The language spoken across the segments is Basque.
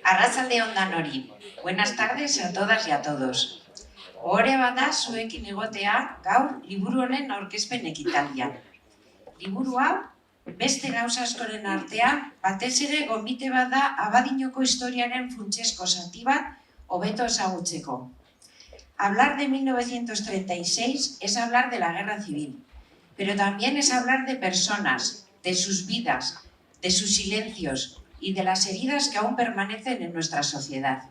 Arratsalde on danori. Buenas tardes a todas y a todos. Ohore bada zuekin egotea gaur liburu honen aurkezpen ekitaldian. Liburu hau beste gauza askoren artean batez ere gonbite bat da Abadinoko historiaren funtsezko zati bat hobeto ezagutzeko. Hablar de 1936 es hablar de la guerra civil, pero también es hablar de personas, de sus vidas, de sus silencios y de las heridas que aún permanecen en nuestra sociedad.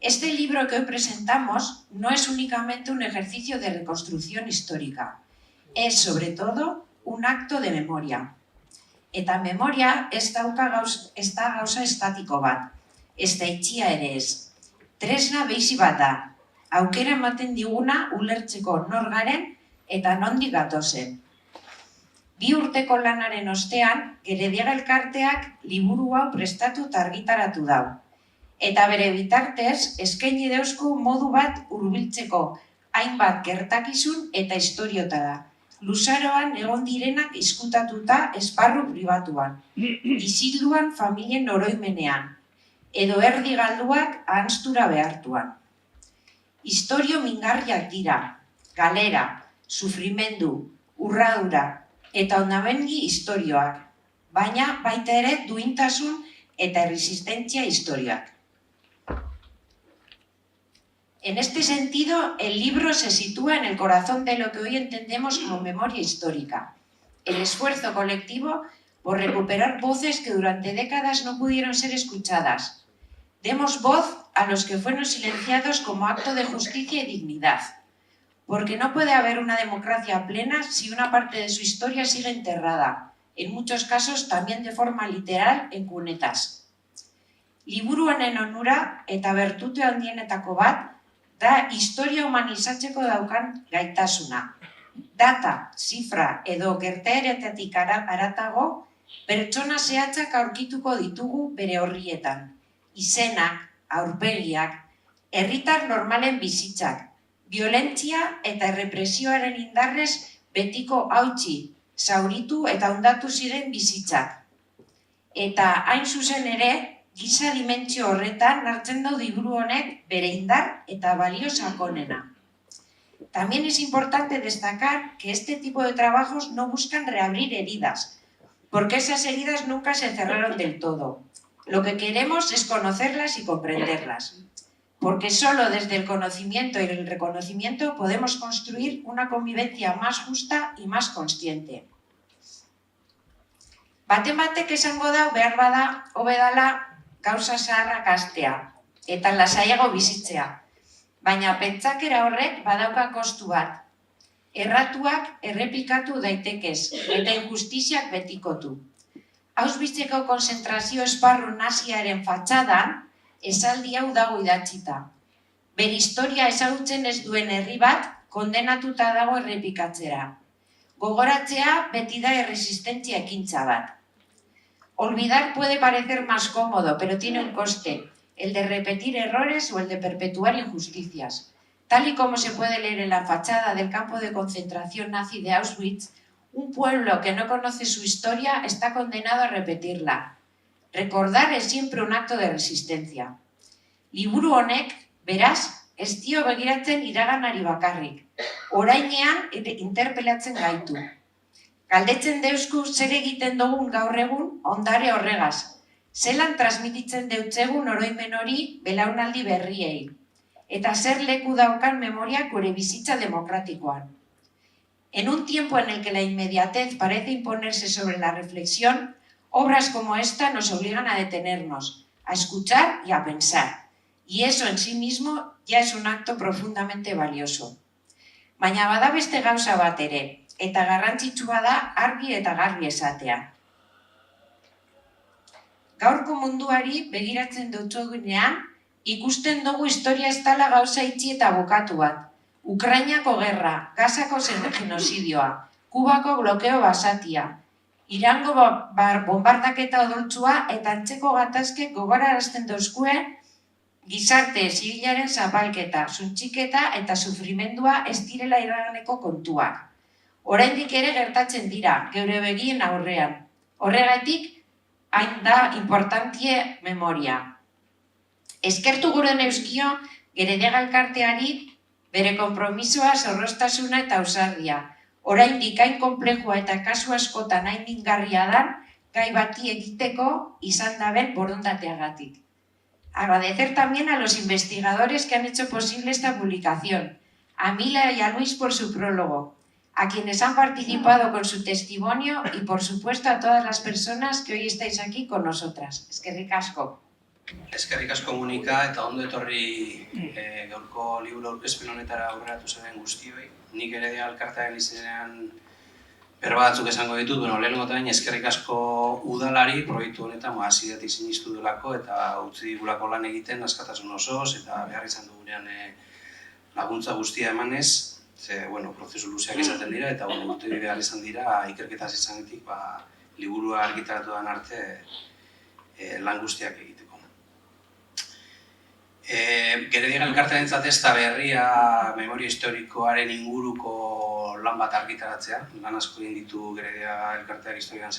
Este libro que hoy presentamos no es únicamente un ejercicio de reconstrucción histórica, es sobre todo un acto de memoria. Eta memoria ez gauza estatiko bat, ezta itxia ere ez. Tresna behizi bat da, aukera ematen diguna ulertzeko nor garen eta nondik gatozen. 2 urteko lanaren ostean, Gerediaga elkarteak liburu hau prestatu eta argitaratu dau. Eta bere bitartez, eskaini deusku modu bat hurbiltzeko hainbat gertakizun eta historiotara. Luzaroan egon direnak izkutatuta esparru pribatuan, isilduan familien oroimenean, edo erdi galduak ahanztura behartuan. Historio mingarriak dira, galera, sufrimendu, urradura eta hondamendi istorioak, baina baita ere duintasun eta resistentzia historiak. En este sentido, el libro se sitúa en el corazón de lo que hoy entendemos como memoria histórica, el esfuerzo colectivo por recuperar voces que durante décadas no pudieron ser escuchadas. Demos voz a los que fueron silenciados como acto de justicia y dignidad, porque no puede haber una democracia plena si una parte de su historia sigue enterrada, en muchos casos también de forma literal en cunetas. Liburu honen onura eta bertute handienetako bat da historia humanizatzeko daukan gaitasuna. Data, zifra edo gertaeretatik haratago, pertsona zehatzak aurkituko ditugu bere horrietan. Izenak, aurpegiak, herritar normalen bizitzak, violentzia eta errepresioaren indarrez betiko hautsi, zauritu eta hondatu ziren bizitzak. Eta hain zuzen ere, giza dimentsio horretan hartzen du liburu honek bere indar eta balio sakonena. También es importante destacar que este tipo de trabajos no buscan reabrir heridas, porque esas heridas nunca se cerraron del todo. Lo que queremos es conocerlas y comprenderlas, porque solo desde el conocimiento y el reconocimiento podemos construir una convivencia más justa y más consciente. Baten batek esango da behar bada hobe dala gauza zaharrak hastea eta lasaiago bizitzea, baina pentsakera horrek badauka kostu bat. Erratuak errepikatu daitekez eta injustiziak betikotu. Auschwitzeko konzentrazio esparru naziaren fatxadan esaldi hau dago idatzita. Bere historia ezagutzen ez duen herri bat kondenatuta dago errepikatzera. Gogoratzea beti da erresistentzia ekintza bat. Olvidar puede parecer más cómodo, pero tiene un coste, el de repetir errores o el de perpetuar injusticias. Tal y como se puede leer en la fachada del campo de concentración nazi de Auschwitz, un pueblo que no conoce su historia está condenado a repetirla. Recordar es siempre un acto de resistencia. Liburu honek, beraz, ez dio begiratzen iraganari bakarrik. Orainean interpelatzen gaitu. Galdetzen deusku zer egiten dugun gaur egun ondare horregaz. Zelan transmititzen deutzegun oroimen hori belaunaldi berriei. Eta zer leku daukan memoria gure bizitza demokratikoan. En un tiempo en el que la inmediatez parece imponerse sobre la reflexión, obras como esta nos obligan a detenernos, a escuchar y a pensar. Y eso en sí mismo ya es un acto profundamente valioso. Baina bada beste gauza bat ere, eta garrantzitsua da argi eta garbi esatea. Gaurko munduari begiratzen dutzugunean, ikusten dugu historia ez dela gauza itxi eta bukatu bat. Ukrainako gerra, Gazako genozidioa, Kubako blokeo basatia, Irango bombardaketa odoltsua eta antzeko gatazkek gogorarazten dauzkue gizarte zibilaren zapalketa, suntxiketa eta sufrimendua ez direla iraganeko kontuak. Oraindik ere gertatzen dira, geure begien aurrean. Horregatik, hain da importantie memoria. Eskertu gure euskio, Gerediaga elkarteari bere konpromisoa, zorroztasuna eta ausardia. Oraindik hain konplejua eta kasu askotan hain mingarria da, gai bati egiteko izan daben borondateagatik. Agradecer también a los investigadores que han hecho posible esta publicación, a Mila y a Luis por su prólogo, a quienes han participado con su testimonio y, por supuesto, a todas las personas que hoy estáis aquí con nosotras. Eskerrik asko. Eskerrik asko Monika eta ondo etorri gaurko liburu aurkezpen honetara aurreratu zaren guztioi. Nik Gerediaga elkartearen izenean berba batzuk esango ditut, lehenengo eta bain eskerrik asko udalari proiektu honetan hasieratik sinistu duelako eta utzi digulako lan egiten askatasun osoz eta behar izan dugunean laguntza guztia emanez. Prozesu luzeak izaten dira eta urte behar izan dira ikerketaz izanetik liburua argitaratu den arte lan guztiak egiteko. Gerediaga elkartearentzat ez da berria memoria historikoaren inguruko lan bat argitaratzea. Lan asko egin ditu Gerediaga elkarteak historian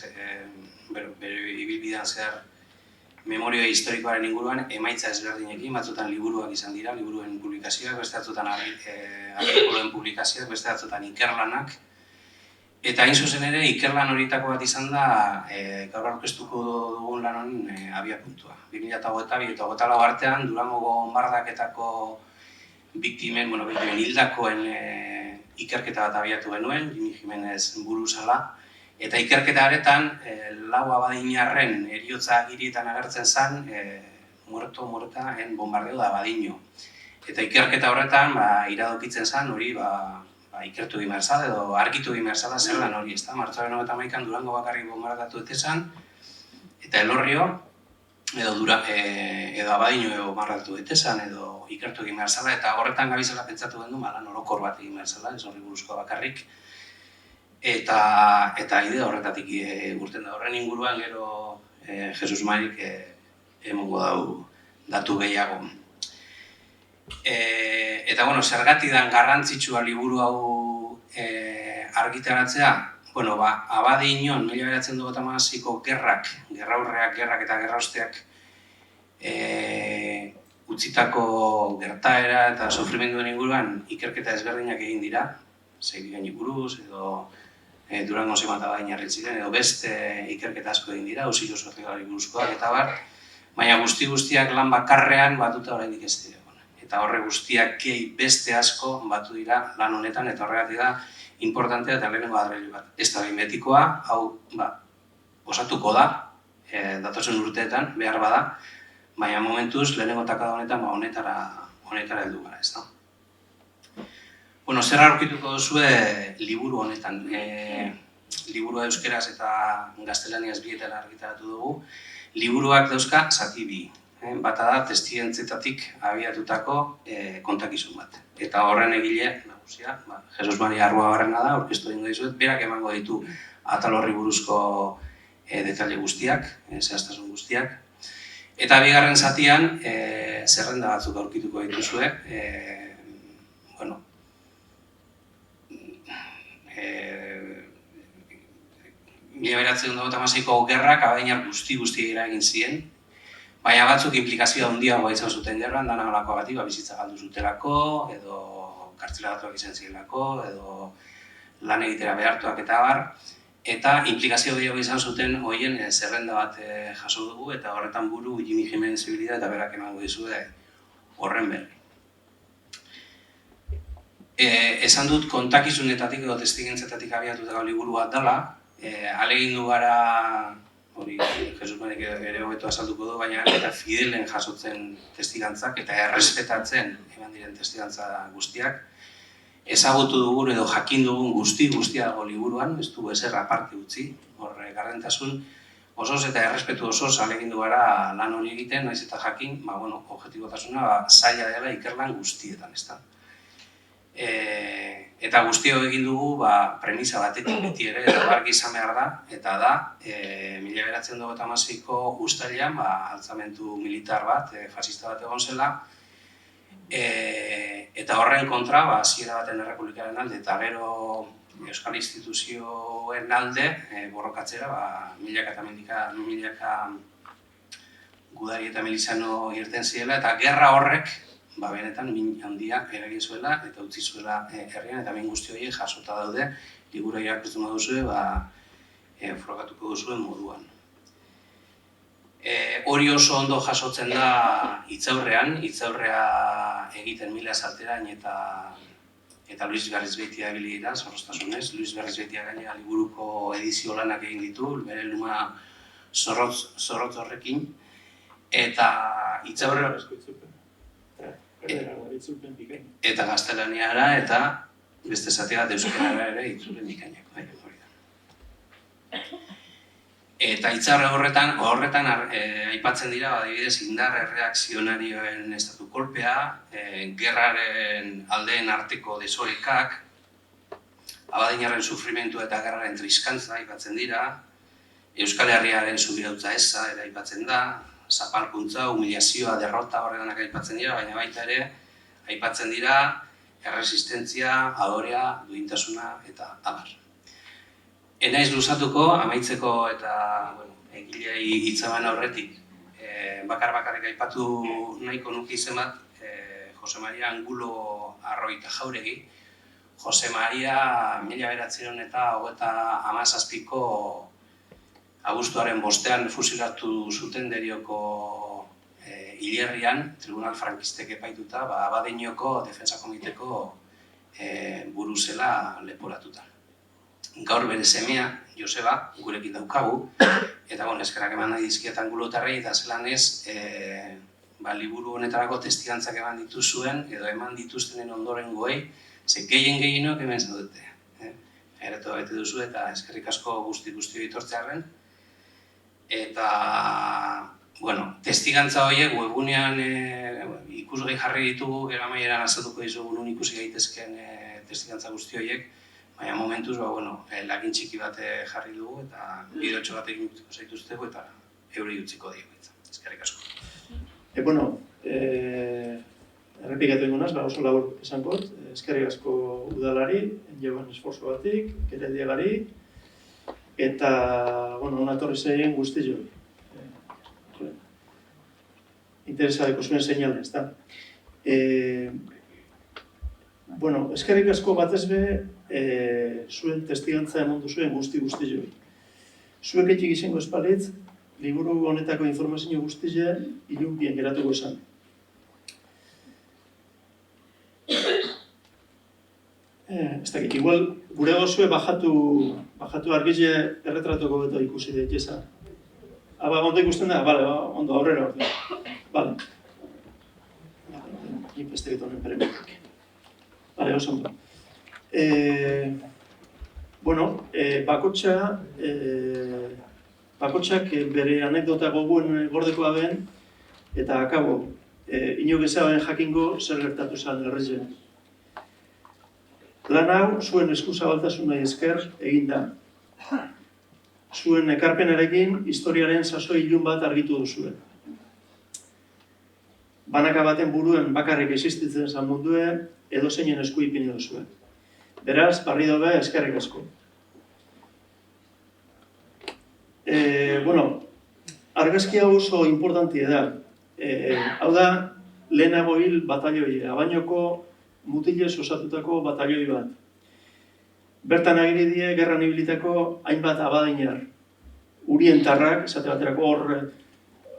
bere ibilbidean zehar memoria historikoaren inguruan emaitza ezberdinekin, batzutan liburuak izan dira, liburuen publikazioak, beste batzutan artikuloen publikazioak, beste batzutan ikerlanak. Eta hain zuzen ere, ikerlan horietako bat izan da gaur aurkeztuko dugun lan honen abiapuntua. 2008 eta 2024 artean Durangoko bonbardaketako biktimen hildakoen ikerketa bat abiatu genuen, Jimi Jimenez buruzala. Eta ikerketa haretan, lau abadinarren heriotza agirietan agertzen zen, muerta en bombardeo da Abadiño. Eta ikerketa horretan, iradokitzen zen hori, ikertu egin behar zala edo argitu egin behar zala zer lan hori, ezta? Martxoaren 21an Durango bakarrik bombardatu etezan, eta Elorrio, edo Abadiño bombardatu etezan, edo ikertu egin behar zala, eta horretan gabizela pentsatu gendu, lan orokor bat egin behar zala, ez horri buruzkoa bakarrik. Eta idea horretatik urten da. Horren inguruan gero Jesus Marik emongo dau datu gehiago. Eta, zergatik dan garrantzitsua liburu hau argitaratzea? Abadiñon, 1926ko gerrak, gerraurreak, gerrak eta gerrausteak utzitako gertaera eta sofrimenduen inguruan ikerketa ezberdinak egin dira, Zeibigaini buruz, edo Durango zemata Abadiñarren ziren, edo beste ikerketa asko egin dira, auxilio sozialari buruzkoak eta bar, baina guztiak lan bakarrean batuta oraindik ez dira. Eta horre guztiak beste asko batu dira lan honetan, eta horregatik da importantea eta lehenengo adreilu bat. Ez da behin betikoa, hau osatuko da, datozen urteetan, behar bada, baina momentuz lehenengo takada honetan honetara heldu gara, ez da. Zer aurkituko duzue liburu honetan. Liburua euskeraz eta gaztelaniaz bietan argitaratu dugu. Liburuak dauzka zati bi. Bata da testigentzetatik abiatutako kontakizun bat. Eta horren egile nagusia, Jesus Maria Arruabarrena da, aurkeztu egingo dizuet, berak emango ditu atal horri buruzko detaile guztiak, zehaztasun guztiak. Eta bigarren zatian, zerrenda batzuk aurkituko dituzue. 1926ko gerrak Abadiñar guzti eragin ziren, baina batzuk implikazioa handiagoa izan zuten gerran, dana holakoagatik bizitza galdu zutelako, edo kartzelaratuak izan zirelako, edo lan egitera behartuak eta bar, eta implikazio gehiago izan zuten horien zerrenda bat jaso dugu, eta horretan buru Jimi Jimenez zibilida eta berak emango dizue horren berri. Esan dut kontakizunetatik edo testigentzetatik abiatutako liburu bat dela, ahalegindu gara, hori Jesus Marik ere hobeto azalduko du, baina eta fidelen jasotzen testigantzak eta errespetatzen eman diren testigantza guztiak. Ezagutu dugun edo jakin dugun guztia dago liburuan, ez dugu ezer aparte utzi, horre gardentasun osoz eta errespetu osoz ahalegindu gara lan hori egiten, naiz eta jakin, objetibotasuna zaila dela ikerlan guztietan, ezta. Eta guztio egin dugu premisa batetik beti ere, eta argi izan behar da, eta da, 1956ko uztailean altzamendu militar bat, fasista bat egon zela, eta horren kontra, hasiera baten errepublikaren alde, eta gero euskal instituzioen alde borrokatzera, milaka Gudari eta Melizano irten zirela, eta gerra horrek, benetan min handia eragin zuela, eta utzi zuela herrian, eta min guzti horiek jasota daude, liburu irakurtzen baduzue, frogatuko duzuen moduan. Hori oso ondo jasotzen da hitzaurrean egiten Mila Salterain eta Luis Garrizbeitia ibili dira, zorroztasunez. Luis Garrizbeitia gainera liburuko edizio lanak egin ditu, bere luma zorrotz horrekin. Eta hitzaurre eta gaztelaniara eta beste zatea euskarara ere itzulpen bikainak. Eta hitzaurre horretan aipatzen dira, adibidez, indar erreakzionarioen estatu kolpea, gerraren aldeen arteko desorekak, Abadiñarren sufrimentu eta gerraren triskantza aipatzen dira, Euskal Herriaren subirautza eza ere aipatzen da, zapalkuntza, humiliazioa, derrota horreganak aipatzen dira, baina baita ere aipatzen dira erresistentzia, adorea, duintasuna eta abar. Enaiz luzatuko, amaitzeko eta egilei hitzaban aurretik bakar-bakarrik aipatu nahiko nuke izen bat Jose Maria Angulo Arroita Jauregi. Jose Maria 1937ko abuztuaren 5ean fusilatu zuten Derioko hilerrian, tribunal frankistek epaituta, Abadiñoko defensa komiteko buru zela leporatuta. Gaur bere semea, Joseba, gurekin daukagu, eta eskerrak eman nahi dizkiet Angulotarrei, eta zelan ez, liburu honetarako testigantzak eman dituzuen, edo eman dituztenen ondorengoei, ze gehienok hemen zaudete. Eratu bete duzu eta eskerrik asko guzti etortzearren. Eta, testigantza horiek webunean ikusgai jarri ditugu, gero amaieran azalduko dizugu nun ikusi gaitezken testigantza guzti horiek, baina momentuz, lagin txiki bat jarri dugu eta bideotxo bat egin utziko zaituztegu eta euri utziko dugu. Eskerrik asko. Errepikatu ingunaz, oso labur esankot, eskerrik asko udalari, jegoen esforzo batik, Gerediagari, eta, onatorri zeien guzti jo. Interesadeko zuen seinale, ez da. Eskerrik asko batez be, zuen testigantza emon duzuen guzti jo. Zuek etxik izango espalitz, liburu honetako informazio guztia ilunpien geratuko esan. Ez dakit, igual gure gozue bajatu argile erretratuko beto ikusi daiteza. Ondo ikusten da? Ondo, aurrera orte. Beste beto honen peremekak. Oso ondo. Bakotxak bere anekdota gogoen gordeko aben, eta akabo, inok ezaben jakingo zer gertatu zen errezen. Lan hau, zuen eskuzabaltasunai esker egin da. Zuen ekarpenarekin historiaren sasoi ilun bat argitu duzuen. Banaka baten buruen bakarrik existitzen zen munduen, edo zeinen esku ipini duzuen. Beraz, barri dobe, eskerrik asko. Argazki hau oso importantia da. Hau da, lehenago hil batalioi, Abañoko mutilez osatutako batalioi bat. Bertan agiri die, gerran ibilitako hainbat abadiñar. Urientarrak, esate baterako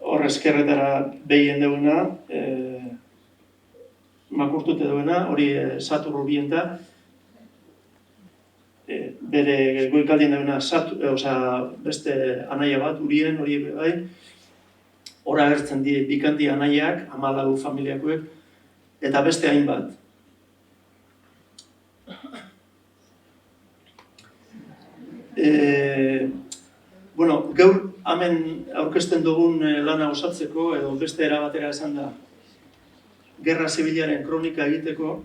hor eskerretara behien deuna, makurtute duena, hori Satur Urienta, bere goikaldien deuna beste anaia bat, Urien, hori bai, hor agertzen die bikandi anaiak, 14 familiakoek, eta beste hainbat. Gaur hemen aurkezten dugun lana osatzeko, edo beste erabatera esan da, Gerra Zibilaren kronika egiteko,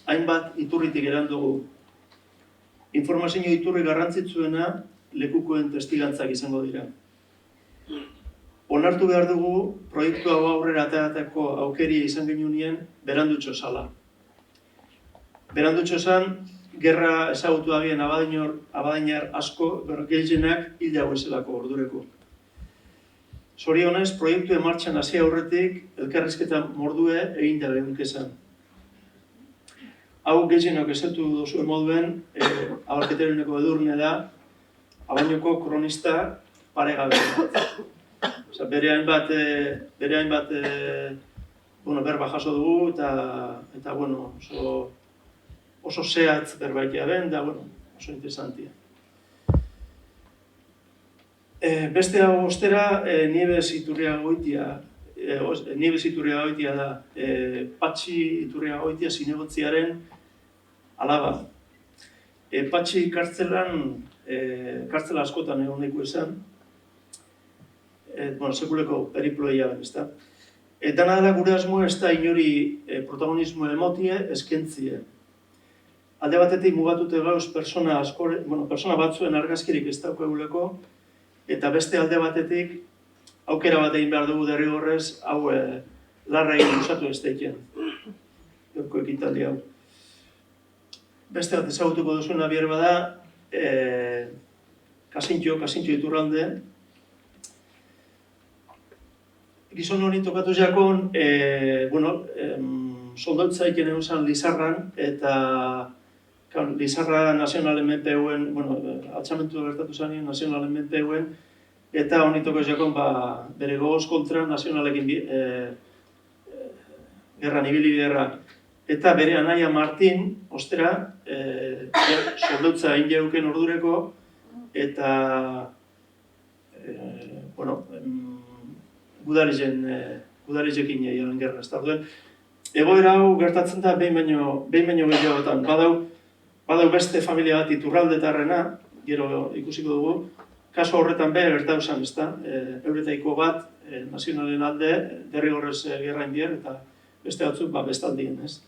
hainbat iturritik eran dugu. Informazio iturri garrantzitsuena lekukoen testigantzak izango dira. Onartu behar dugu, proiektu hau aurrera ateratako aukeria izan genuen berandutxo zala. Berandutxo zan, gerra ezagutu agien abadiñar asko, gehienak hil dago ezelako ordureko. Zorionez, proiektu martxan hasi aurretik, elkarrizketa mordue egin da behunk esan. Hau gehienok esatu duzuen moduen, abarketereneko edurne da, Abaiñoko kronista paregabe bat. Bere hainbat berba jaso dugu, eta oso zehatz berbaitea ben, da oso interesantia. Beste hau ostera, Nieves Iturriagoitia da, Patxi Iturriagoitia zinegotziaren alaba. Patxi kartzela askotan egon leku esan, sekuleko periploia ben, ezta. Dana dela gure asmoa ez da inori protagonismo emotie eskentzie. Alde batetik mugatute gauz persona batzuen argazkirik ez daukaguleko, eta beste alde batetik aukera bat egin behar dugu derrigorrez hau larra egin usatu ez daikien. Gaurko ekitaldi hau. Beste bat ezagutuko duzuena bier bada, Kasintxo Iturralde. Gizon hori tokatu jakon, soldautzaik egon zen Lizarran, eta Lizarra nazionalen menpeuen, altxamentu gertatu zanien nazionalen menpeuen, eta honi tokatu jakon bere gogoz kontra nazionalekin gerran, ibili gerra. Eta bere anaia Martin, ostera, soldautza egin jauken ordureko, eta gudarizekin egin gerra. Egoera hau gertatzen da behin baino gehiagotan. Badau beste familia bat Iturraldetarrena, gero ikusiko dugu, kaso horretan gertatu zen, ezta? Euretaiko bat nazionalen alde derrigorrez gerra indier, eta beste batzuk bestaldien, ez?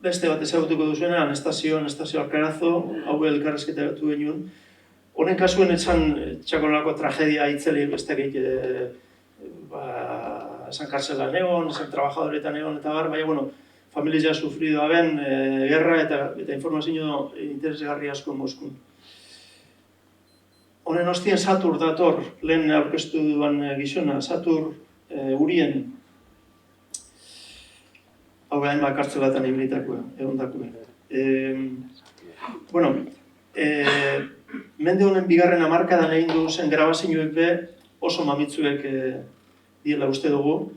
Beste bat ezagutuko duzuena, Anastasio Alcarazo, hau elkarrezketa batu genuen. Honen kasuen etzan txakolako tragedia itzeli bestekik esan kartzelan egon, esan trabajadoretan egon, eta baina, familia sufrido aben, gerra eta informazio interesgarri asko Moskun. Honen ostien Satur dator, lehen aurkeztu duan gizona, Satur Urien, hau hainbat kartzelatan ibilitakoa, egondakoa. Mende honen bigarren hamarkadan egin duzen grabazioek be oso mamitzuek diela uste dugu.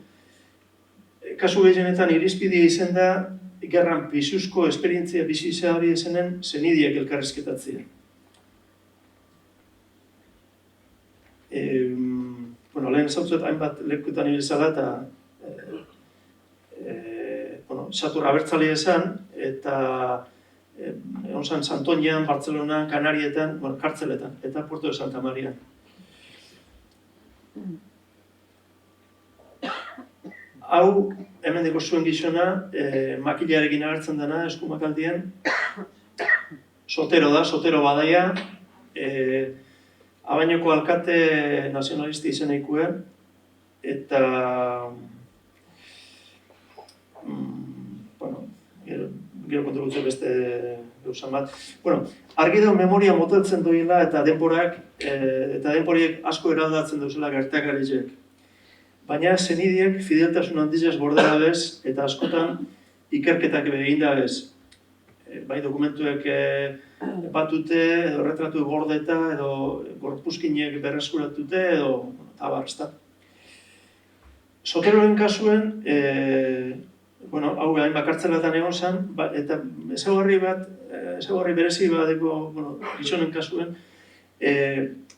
Kasu gehienetan irizpidea izan da, gerran pisuzko esperientzia bizi izabari ezenen zenidiak elkarrezketatzea. Lehen ezautzet hainbat lekutan ibilzala eta Satur abertzale esan, eta egon zen Santonian, Bartzelonan, Kanarietan, kartzeletan, eta Puerto de Santa Maria. Hau, hemendiko zuen gizona, makilarekin agertzen dena, eskumakaldien, Sotero da, Sotero badaia, Abaiñoko alkate nazionalisti izeneikuen, eta gero kontributze beste gauzan bat. Argi da memoria moteltzen duela eta denporiek asko eraldatzen duzela gertakarizek. Baina zenidiek fideltasun handizaz bordera bez eta askotan ikerketak egin da bez. Bai dokumentuek batute, edo retratu gordeta, edo gorpuzkinek berreskuratute, edo tabar, ezta. Soteroren kasuen, hau hainbat kartzelatan egon zen, eta ezaugarri berezi badeko gizonen kasuen,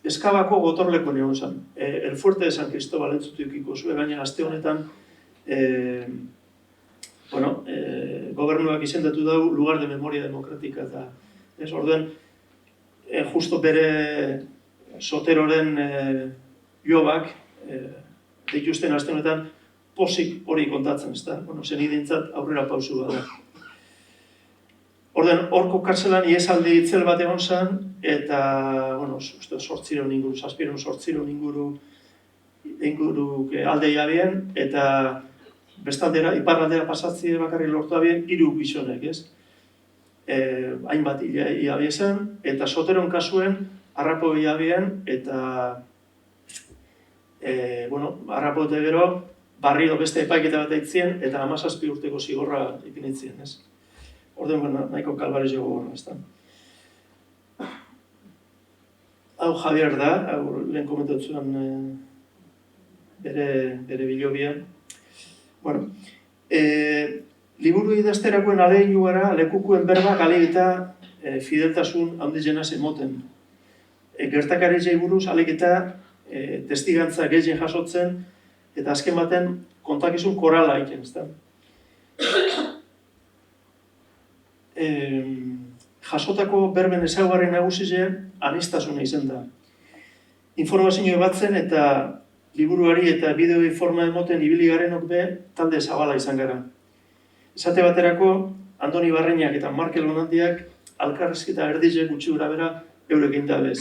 Eskabako gotorlekuen egon zen. El Fuerte de San Cristóbal entzutukiko zuen, baina aste honetan gobernuak izendatu dau lugar de memoria demokratika eta orduan justo bere Soteroren jobak dituzten aste honetan posik hori kontatzen, ezta? Zenidintzat aurrera pausu bat da. Orduan, horko kartzelan iesaldi itzel bat egon zen, eta, 800 inguru, 700 inguru alde jabien, eta bestaldera, iparraldera pasatzi bakarrik lortu abien, 3 gizonek, ez? hainbat hilabi esan, eta Soteron kasuen harrapo hilabian, eta harrapote gero, barrio beste epaiketa bat eitzien, eta 17 urteko zigorra ipinitzien, ez? Orduan, nahiko kalbarizio gogorra, ez da. Hau Javier da, hau lehen komentatuzuan bere bilobia. Bueno, liburu idazterakoen alegin gara, lekukuen berbak alegita fideltasun handizenaz emoten. Gertakarizei buruz alegita testigantza gehien jasotzen, eta azken baten kontakizun korala egiten, ez da. Jasotako berben ezaugarri nagusia aniztasuna izan da. Informazio batzen eta liburuari eta bideoi forma emoten ibili garenok be talde zabala izan gara. Esate baterako, Andoni Barreinak eta Markel Onandiak elkarrizketa erdize gutxi gura bera eurekin dabez.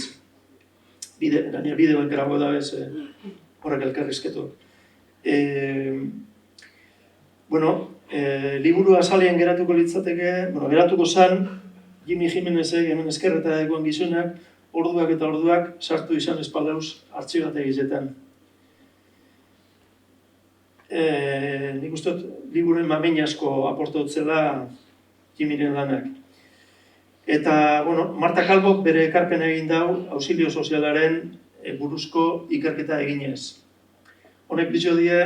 Bideoen grago dabez horrek elkarrizketu. Liburu azalien geratuko litzateke, geratuko zen, Jimmy Jimenezek hemen eskerreta dagoen gizonak, orduak eta orduak sartu izan espaldauz artxibat egizetan. Nik uste liburuen mamin asko aportautzela Jimmyren lanak. Eta, Marta Kalbok bere ekarpen egin dau auxilio sozialaren buruzko ikerketa eginez. Honek bitxo die,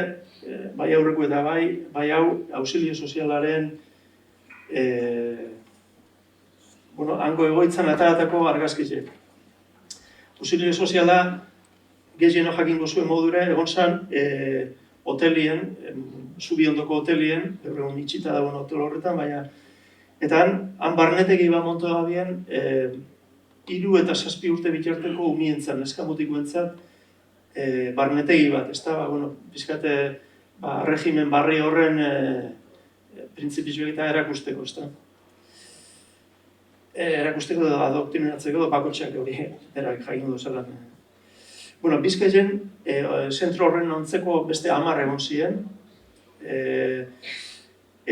bai aurreko eta bai hau auxilio sozialaren hango egoitzan ataratako argazkizek. Auxilio soziala gehieno jakingo zuen modura, egon zan hotelien, Zubiondoko hotelien, egun itxita dagoen hotel horretan, baina eta han barnetegi bat montu da bien, 3 eta 7 urte bitarteko umientzat, neskamutikoentzat, barnetegi bat, ez da, pizkate regimen barri horren printzipizioak eta erakusteko, ez da. Erakusteko da adoktrinatzeko da bakotxeak hori erak jakin duzelan. Bizkaien, zentro horren ontzeko beste 10 egon ziren,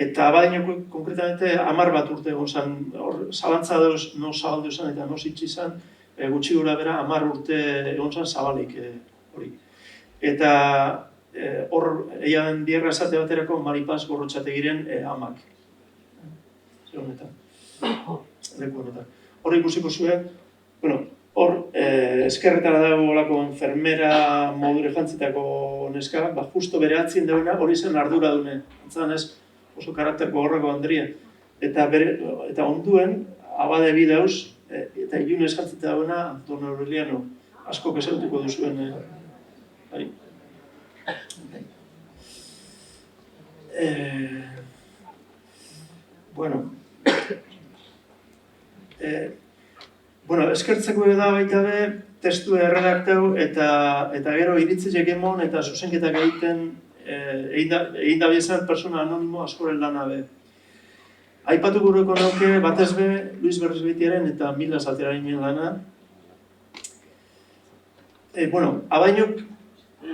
eta badineko konkretamente 10 bat urte egon zen, zalantza dauz no zabaldu zen eta no zitsi zen, gutxi gura bera 10 urte egon zen zabalik hori. Eta hor, eian bierra esate baterako Maripaz Gorrotxategiren amak. Zer honetan. Leku honetan. Hor ikusiko zuen, hor eskerretara dago olako enfermera modure jantzitako neska, justo bere atzien dauena hori zen ardura dune. Antzan ez oso karakterko horreko handria. Eta onduen, abade bidauz, eta ilun eskantzita dauena Don Aureliano asko kesautuko duzuen. Eskertzeko da baita be, testu erredaktau eta gero iritzilek emon eta zuzenketak egin da biezan persona anonimo askoren lana be. Aipatu gureko nauke batez be Luis Berresbeitiaren eta Mila Salterarinen lana. Abainok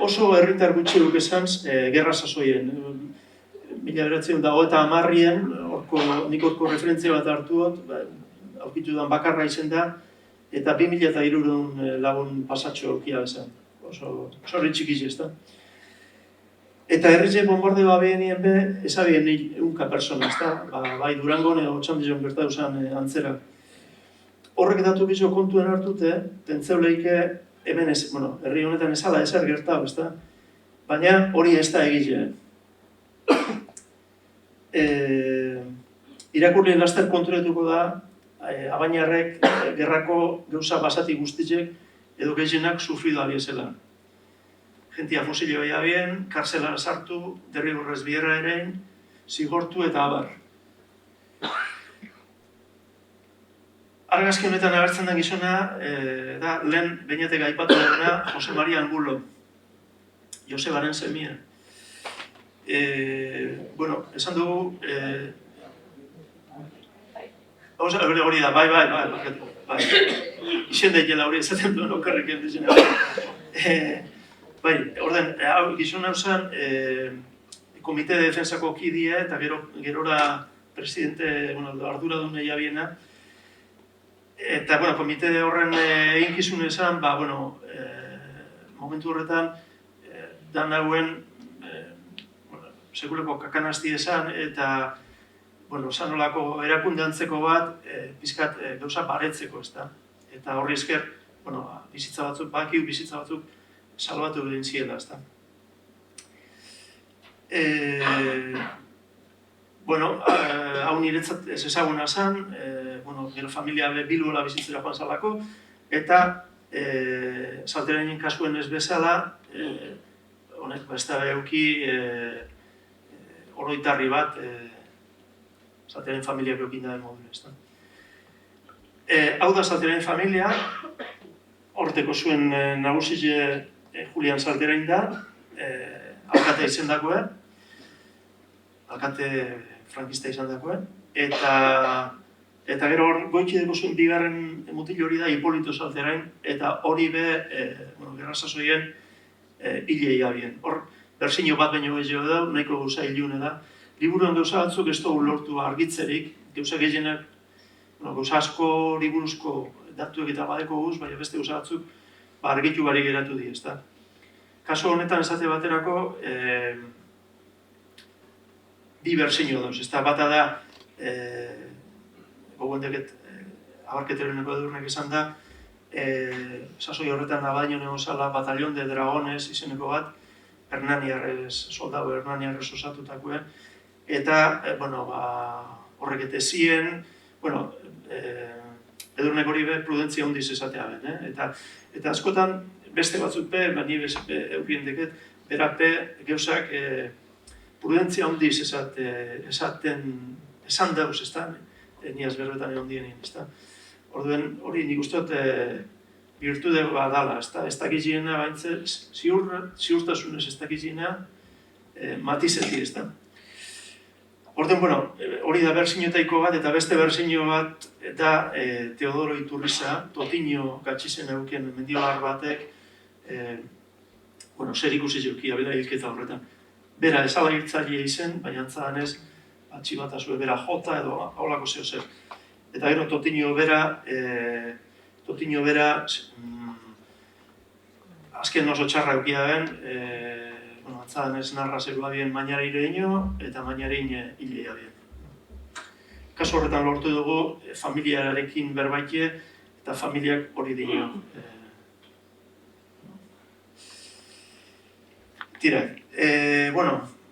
oso herritar gutxi duk esan gerra sasoien. 1930-an, nik orko referentzia bat hartuot, aurkitu dan bakarra izen da, eta 2003 lagun pasatxo aurkia bezan. Oso ritxikiz ez da. Eta herritxe bombardeo abenien be, ezabien unka persona, ez da. Bai Durangon edo Txandizon gertatu zen antzera. Horrek datu bizo kontuen hartute, pentseu lehike hemen ez, herri honetan ezala ezer gertatu, ez da. Baina hori ez da egile. Irakurlien laster konturetuko da, abainarrek gerrako gauza basati guztitzek edo gehienak sufrido abiezela. Gentia fosilio abien, karzelara sartu, derrigorrez bierra erein, zigortu eta abar. Argazki honetan agertzen den gizona, da lehen behinetek aipatu dena Jose Maria Angulo, Josebaren semia. Esan dugu, hori da, bai, isen daitela hori esaten duen okerrik endizena. Orden, gizona hau zen, Komite de Defensako kidea eta gerora presidente, arduradun jabiena, eta, komite horren eginkizun esan, momentu horretan, dan hauen, sekuleko kakanazti esan, eta, sanolako erakundantzeko bat, pizkat gauza baretzeko, ezta? Eta horri esker, bizitza batzuk salbatu egin ziela, ezta? Hau niretzat ez ezaguna zen, gero familia Bilbola bizitzera joan zalako, eta Salterainen kasuen ez bezala, honek ez da euki oroitarri bat Salterain familiak eukin da moduen, ezta. Hau da Salterain familia, horteko zuen nagusile Julian Salterain da, alkate izendakoa, alkate frankista izan dakoa, eta gero goitxideko zuen bigarren mutil hori da Hipolito Salterain, eta hori be, gerra sasoien hilei abien. Hor, berzino bat baino gehiago da, nahiko gauza hilune da. Liburuan gauza batzuk ez dugu lortu argitzerik, gauza gehienak, gauza asko liburuzko datuek eta badeko guz, baina beste gauza batzuk argitu barik geratu di, ezta. Kaso honetan esate baterako, bi berzino dauz, ezta. Bata da, gogoendeket abarketereneko edurnek esan da, sasoi horretan abadaino negozala Batallón de Dragones izeneko bat, soldado hernaniarrez osatutakoen, eta, horrek ete zien, edurnek hori be prudentzia hondiz esatea ben, eta askotan beste batzuk be, ni eukien deket, berape gauzak prudentzia hondiz esan dauz, ezta, niaz berbetan egon dienin, ezta. Orduen hori nik usteot virtude badala, ez dakizena baintze, ziurtasunez ez dakizena matizeti, ez da. Orduen, hori da berzinoetaiko bat, eta beste berzino bat da Teodoro Iturriza, Totiño gatxizen eukien mendiolar batek, zer ikusi zeukia, bera hilketa horretan. Bera esala hiltzaile izen, baina antzadanez, atxibatazue bera jota edo haulako zeo zer. Eta gero Totiño bera, azken oso txarra eukia ben, antzadanez narra zerua bien mañareireino eta mañarein hilea bien. Kaso horretan lortu dugu familiarekin berbaite eta familiak hori dino. Tira,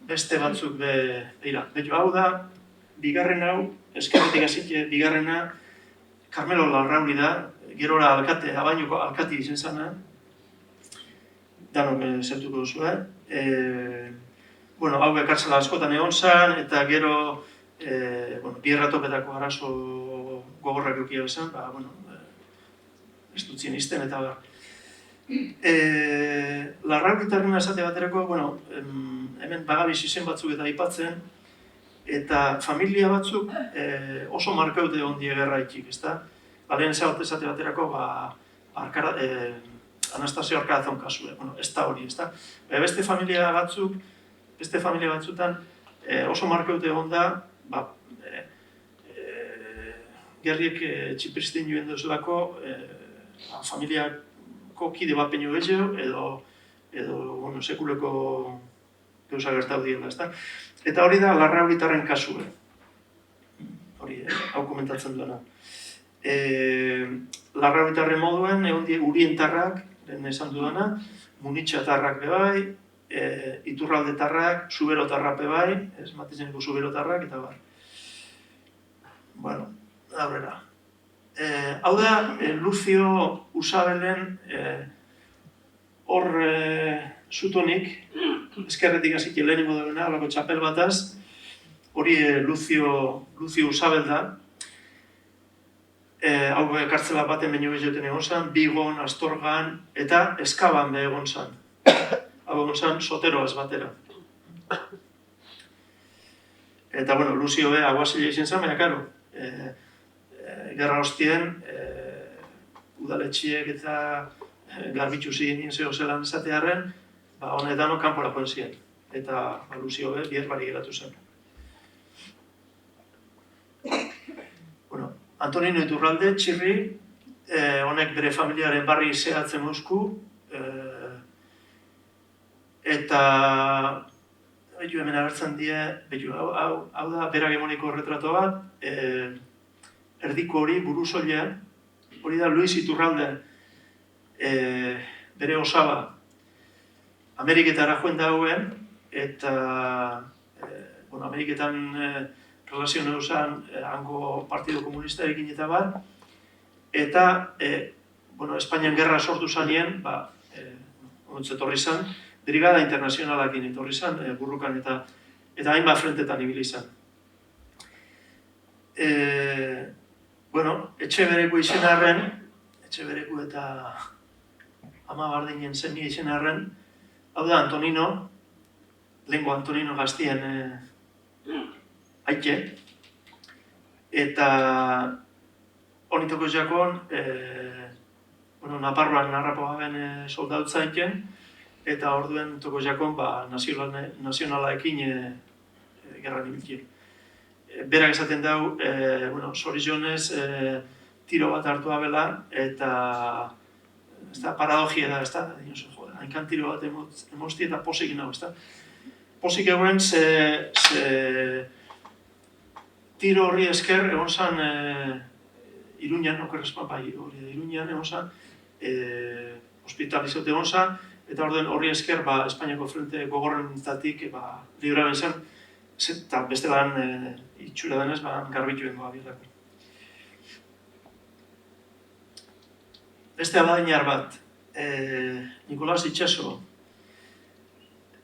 beste batzuk begira. Hau da, bigarren hau, eskerretik azite, bigarrena, Carmelo Larrauri da, gerora abainoko alkati izen zana, danok zertuko duzu, hau ekartzela askotan egon zan, eta gero, bierratopetako arazo gogorrak eukia bezan, ez dutzien izten, eta Larrauritarren esate baterako, hemen bagabiz izen batzuk eta aipatzen, eta familia batzuk oso markaute ondie gerra itxik, ezta? Lehen esate baterako, Anastasio Arkadazon kasue, ez da hori, ezta? Beste familia batzutan oso markaute onda, gerriek txipristen joen duzulako, familiako kide bat peño gehiago, edo sekuleko gauza gertau diela, ezta? Eta hori da Larrauritarren kasue. Hori, hau komentatzen duena. Larrauritarren moduen, egon die Urientarrak, lehen esan dudana, Munitxatarrak bebai, Iturraldetarrak, Zuberotarrak bebai, ez matezeneko Zuberotarrak, eta bar. Bueno, aurrera. Hau da, Lucio Usabelen hor zutonik, ezkerretik hasik lehenengo duena, holako txapel bataz, hori Lucio Usabel da. Hau kartzela baten baino behioten egon zan, Bigon, Astorgan, eta Eskaban be egon zan. Hau egon zan, Sotero ez batera. Eta, Lucio be, aguazile izan zan, baina, karo, gerra hostien, udaletxiek eta garbitzu ziren zeo zelan esatearen, honetano kanporako zien. Eta Lucio be, bier bari geratu zen. Antonino Iturralde, txirri, honek bere familiaren barri zehatzen eusku, eta betu hemen agertzen die, hau da berak emoniko retrato bat, erdiko hori, buruzoilea, hori da Luis Iturralde, bere osaba, Ameriketara joen dagoen, eta Ameriketan relazio neusan hango Partido Komunistarekin eta bat, eta Espainian gerra sortu zanien, etorri zan, Brigada Internazionalakin etorri zan, burrukan eta hainbat frentetan ibili zan. Etxe bereko izen arren, etxe bereko eta ama bardinen zeni izen arren, hau da Antonino, lehenko Antonino gaztien aike, eta honitoko jakon, Naparroan narrapo gaben soldautza aiken, eta orduen toko jakon nazionalaekin gerran ibilki. Berak esaten dau, zorizionez tiro bat hartu abela, eta paradogia da, hainkan tiro bat emozti eta posik nago, posik eguen tiro horri esker egon zan Iruñan, Iruñan egon zan, hospitalizatu egon zan, eta orduen horri esker Espainiako frente gogorrentatik libraren zen, eta beste lan itxura denez garbituen goa bielako. Beste abadinar bat, Nikolas Itxaso,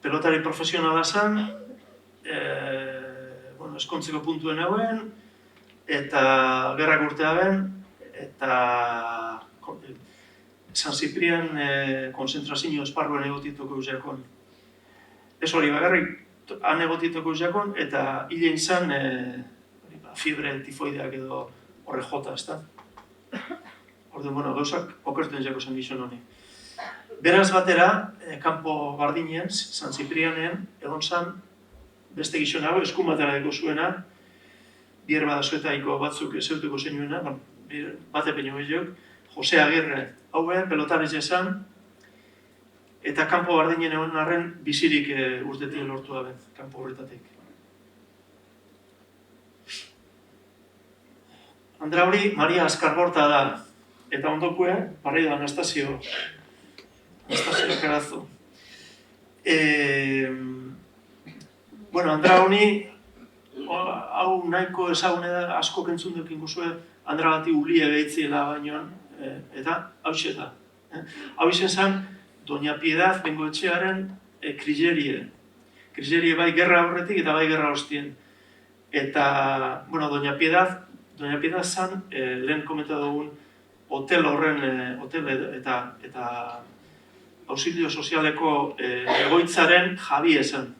pelotari profesionala zen, eskontzeko puntuen hauen, eta gerrak urtea ben, eta San Ciprian konzentrazio esparruen egotituko eusekon. Ez hori bagarrik, han egotituko eusekon, eta hilein zen fibre tifoideak edo horre jota, ez da? Orduan, gauzak okertu entzako zen gizon honi. Beraz batera, kanpo bardinen, San Ciprianen, egon zen, beste gizonago, eskumatara eko zuena, bier badazuetaiko batzuk zeutuko zeinuena, bate peño gehiok, Jose Agirre, hauen, pelotariz esan, eta kanpo bardinen egon arren bizirik urtetien lortu daben, kanpo horretatik. Andra hori, Maria Azkarborta da, eta ondokue, barri da Anastasio Carazo. Andra honi, hau nahiko ezagune da, asko kentzun dukin guzue, Andra bati ulie behitziela bainoan, eta hauxe da. Hau izen zen, Doña Piedad Bengoetxearen krizerie. Krizerie bai gerra horretik eta bai gerra hostien. Eta, Doña Piedad zen, lehen komenta dugun, hotel horren, hotel eta auxilio sozialeko egoitzaren jabi esan.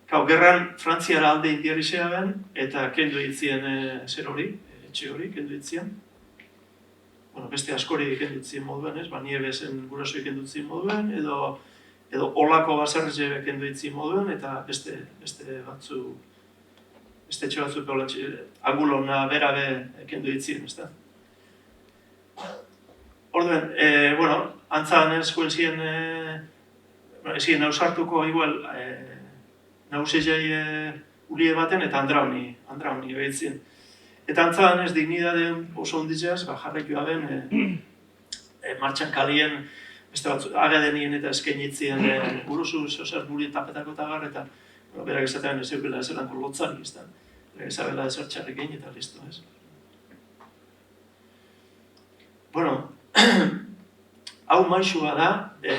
Gerran Frantziara alde indiarri zeaben, eta kendu ditzien zer hori, etxe hori, kendu ditzien. Beste askori kendu ditzien moduen, Niebesen gurasoik kendu ditzien moduen, edo olako baserretxe kendu ditzien moduen, eta beste etxe batzu agulona berabe kendu ditzien, ez da? Orduen, antzan eskuen ziren, ezien nausartuko igual, nausezei ulie baten eta Andra honi behitzien. Eta antzan ez dignidaden oso onditzeaz, jarraikua ben, martxan kalien, beste batzu, agadenien eta eskainitzien buruzu, zozer buri tapetako eta gar, eta berak esatean ez eukela ezelanko lotzari, ez da. Ezabela ezer txarrekin eta listo, ez. Hau maixua da,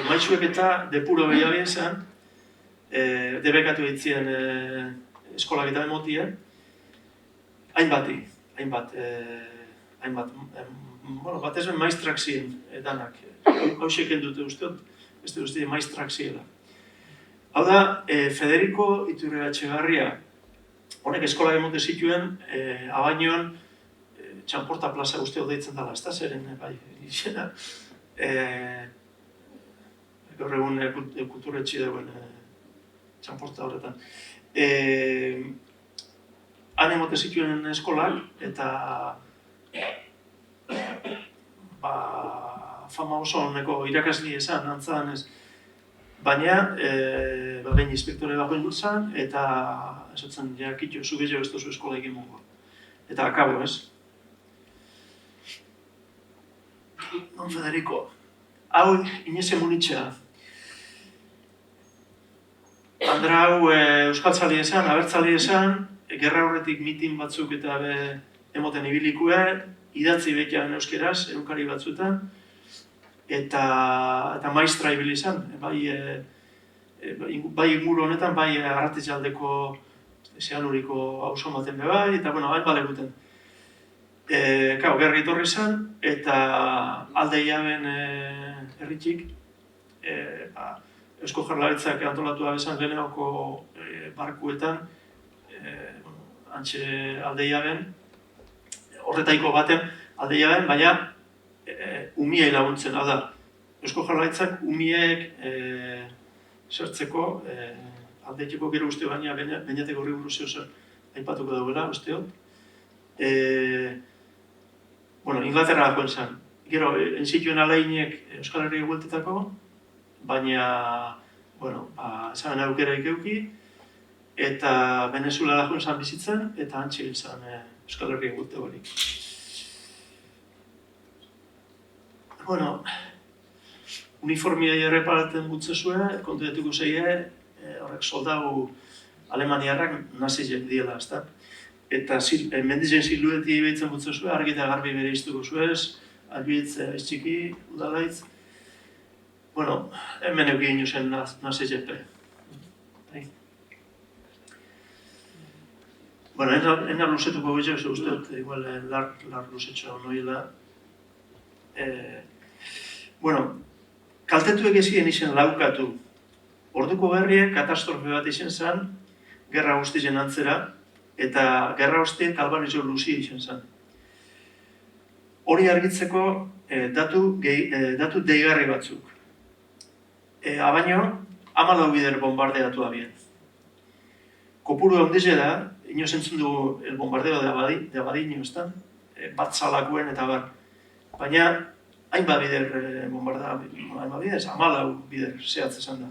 maixuek eta depuro behiabe esan, debekatu ditzien eskolak eta emotien, hainbat, bat ezben maistrak ziren danak. Hauseken dute usteot, beste guztien maistrak ziela. Hau da, Federico Iturriatxegarria, honek eskolak emonte zituen, abainoan, Txanporta plaza guztio deitzen dela, ez da zeren, bai, izena. Gaur egun kulturetxi dagoen Txanporta horretan. Han emote zituen eskolak, eta fama oso honeko irakasli esan, antzan ez. Baina, behin inspektore dagoen izan, eta esatzen, ja, kitxo, zu gehiago ez duzu eskola egin mongo. Eta akabo, ez? Don Federico, hau Inez Munitxea. Andra hau euskaltzali esan, abertzali esan, gerra horretik mitin batzuk eta emoten ibilikue, idatzi bekian euskeraz, eukari batzuetan, eta maistra ibili izan, bai inguru honetan, bai Arratizaldeko Zeanuriko auzo baten bai, eta bueno, hain balekuten. Gerri etorri zen, eta alde jaben herritxik, Eusko Jaurlaritzak antolatu abezan lehenengoko barkuetan, antxe alde jaben, horretaiko baten alde jaben, baina umiei laguntzen, hau da, Eusko Jaurlaritzak umiek sartzeko, aldeiteko gero uste baina bainateko horri buruz zer aipatuko dagoela, usteot. Inglaterra dagoen zen. Gero, entzituen aleinek Euskal Herria bueltetako, baina, ezaben aukera ikeuki, eta Venezuela dagoen zen bizitzen, eta antxe zen Euskal Herria bueltekorik. Uniformiai erreparaten butzezue, kontuetuko zeie, horrek soldadu alemaniarrak nazizek diela, ezta? Eta mendizen silueti behitzen butzezue, argi eta garbi bere iztuko zuez, albietz txiki, udalaitz. Hemen egin zen nazizepe. Ena luzetuko gehiago, ze usteot, igual, lar luzetxo noiela. Kaltetuek ezien izen laukatu. Orduko berriek katastrofe bat izen zen, gerra guztien antzera, eta gerra guztien kalbarizio luzi izen zen. Hori argitzeko datu deigarri batzuk. Abaino, 14 bider bombardeatu abien. Kopuru handize da, inoz entzun dugu el bombardeo de Abadiño, ezta? Bat salakuen eta bar. Baina, hainbat bider bombardea, 14 bider zehatz esan da.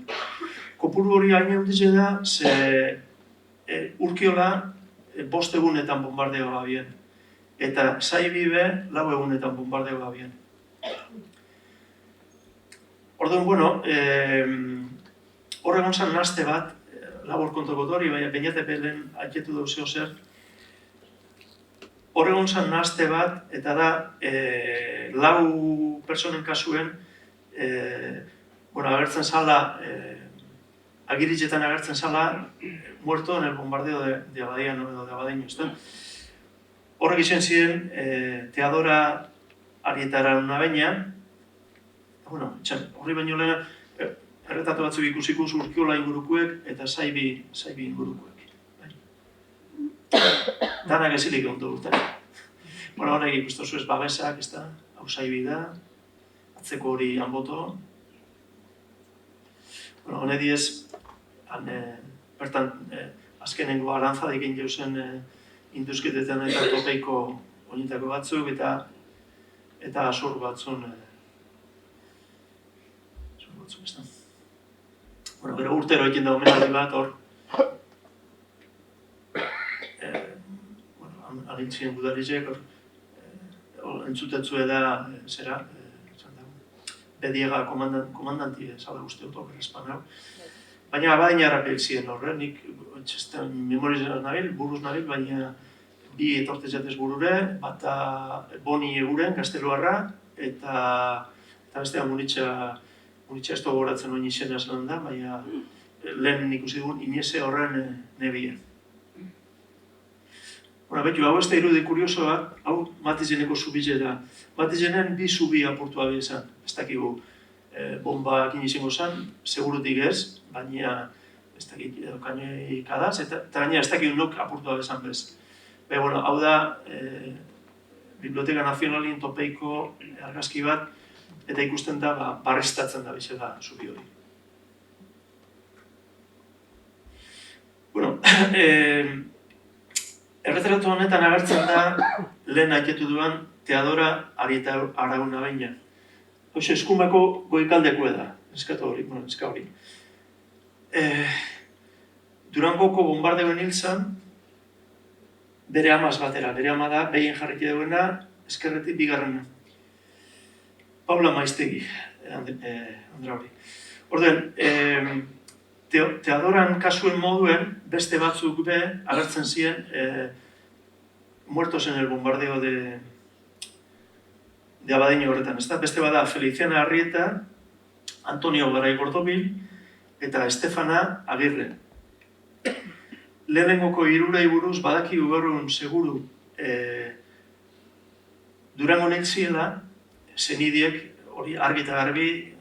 Kopuru hori hain handize da, ze Urkiola 5 egunetan bombardeo gabien. Eta Zaibibe 4 egunetan bombardeo gabien. Orduan, horregon zan nazte bat, labor kontokotori, baina Beñatepelen aietu dau zeo zer. Horregon zan nazte bat, eta da, 4 personen kasuen, agertzen zala, agiritzetan agertzen zala, muerto en el bombardeo de Abadiño. Horrek izan ziren, Teodora Arietara una beina, horri baino lehena, erretatu batzuk ikusiko Urkiola ingurukuek eta Zaibi ingurukuek. Danak ezilik egon dut. Horrek ikustu ez babesak, hau Zaibi da, atzeko hori Anboto. Hone diez, bertan azkenengo arantza egin jauzen induzketetan eta topeiko oinetako batzuk eta azor batzun Gero urtero ekin da omenaldi bat hor alintzien budarizek entzutetzu da zera Bediega komandanti zala uste dut horre espanau. Baina Abadiñarra pelzien horre, nik memorizan nabil, buruz nabil, baina bi etortez jatez burure, bata Boni eguren, Gazteluarra, eta bestea Munitxa ez gogoratzen oin izena zelan da, baina lehen ikusi dugun Ineze horren nebien. Betu, hau ez da irudi kurioso bat, hau Matizeneko zubile da. Matizenen 2 zubi apurtu abie zen. Ez dakigu bomba ekin izango zen, segurutik ez, baina ez dakik kainoi kadaz, eta gaina ez dakigu nok apurtu abie zen bez. Hau da Biblioteka Nazionalien topeiko argazki bat, eta ikusten da barriztatzen da bizela zubi hori. Erretratu honetan agertzen da lehen aiketu duan Teodora Arieta Arauna baina. Hoxe, eskumako goikaldekoa da, eska hori. Durangoko bombardeoen hil zan, bere amaz batera. Bere ama da, behien jarriki duena, eskerretik bigarrena. Paula Maiztegi, Andra hori. Orden, Teodoran kasuen moduen, beste batzuk be, agertzen ziren, muertos en el bombardeo de Abadiño horretan, ezta? Beste bada Feliciana Arrieta, Antonio Garay Gordobil eta Estefana Agirre. Lehenengoko hirurei buruz badaki gaurun seguru Durangon hil ziela, senidiek hori argi eta garbi,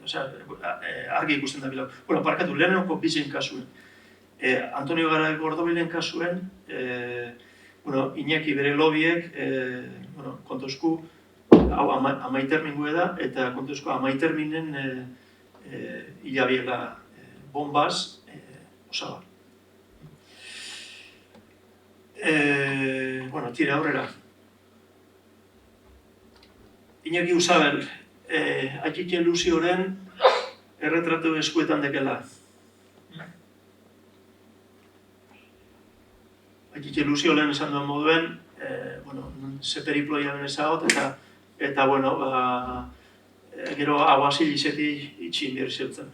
argi ikusten da bilau. Bueno, parkatu, lehenengoko bizen kasuen. Antonio Garay Gordobilen kasuen, Iñaki bere lobiek, kontosku, hau amaitermingu da, eta kontuzko amaiterminen hilabiela bombaz osaba. Tire aurrera. Iñaki Usabel, Atxitxe Luzioren erretratu eskuetan dekela. Atxitxe Luzio lehen esan duen moduen, ze periploia den ezagot, eta gero hau hasi lizetik itxin behar zeutzen.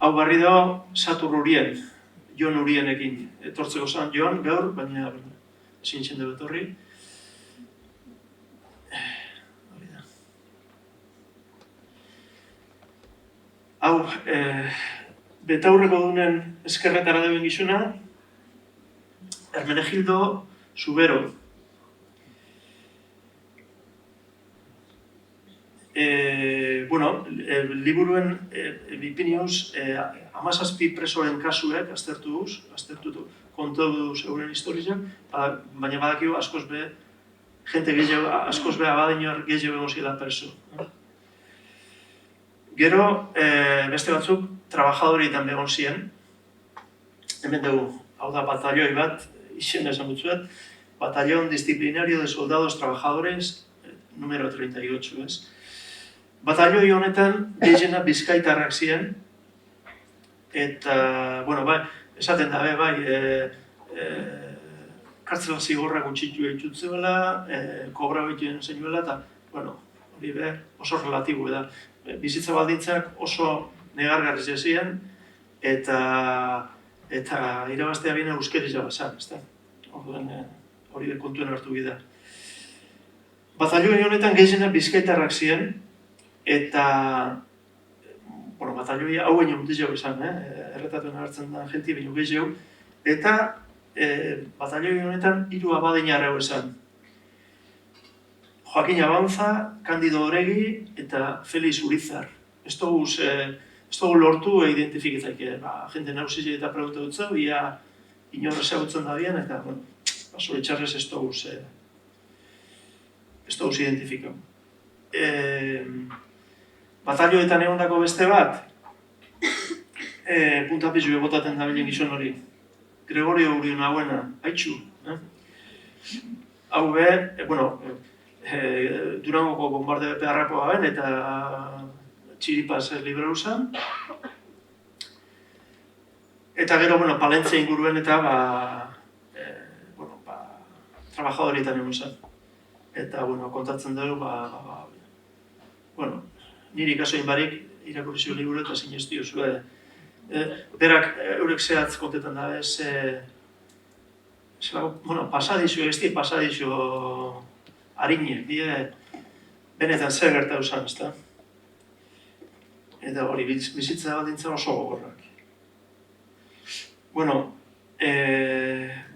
Hau barri da, Satur Urien, Jon Urienekin. Etortzeko zan Jon, gaur, baina ezin txende betorri. Hau, betaurreko dunen eskerretara duen gizuna, Hermenegildo Zubero. Liburuen bipinioz, 17 presoren kasuek aztertutu, kontatu euren historiak, baina badakigu askoz be, jente gehiago, askoz be abadiñor gehiago egon zela preso. Gero, beste batzuk, trabajadorietan egon ziren, hemen dugu, hau da batalloi bat, izen esan dutzuet, Batallón Disciplinario de Soldados Trabajadores, número 38, ez? Batalloi honetan, gehiena bizkaitarrak ziren, eta, esaten da, kartzela zigorra gutxitu egitutzuela, kobra egiten zeinuela, eta, hori oso relatibo da. Bizitza baldintzak oso negargarriz ziren, eta irabaztea bine euskeriz jabazan, ez da? Hori kontuen hartu bida. Batalloi honetan gehiena bizkaitarrak ziren, eta batalloi hau baino mutizago izan, erretatuen hartzen da jenti baino gehiago, eta batalloi honetan 3 abadiñarrau izan. Joaquin Abanza, Candido Oregi eta Felix Urizar. Ez dugu lortu identifikizak, jente nausizia eta pregunta dutzau, ia inorra ezagutzen da bien, eta zoritxarrez ez dugu identifikau. Batallioetan egondako beste bat, puntapizu botaten da bilen gizon hori. Gregorio Urion hauena, haitxu. Hau be, Durangoko bombardeo beharrakoa ben, eta txiripaz libre usan. Eta gero, Palentzia inguruen eta trabajadorietan egon zen. Eta, kontatzen dugu, niri kasoin barik irakurri zio liburu eta zinezti osue. Berak eurek zehatz kontetan da, pasadizio harinek, benetan zer gertatu zen, ezta? Eta hori, bizitza baldintza oso gogorrak.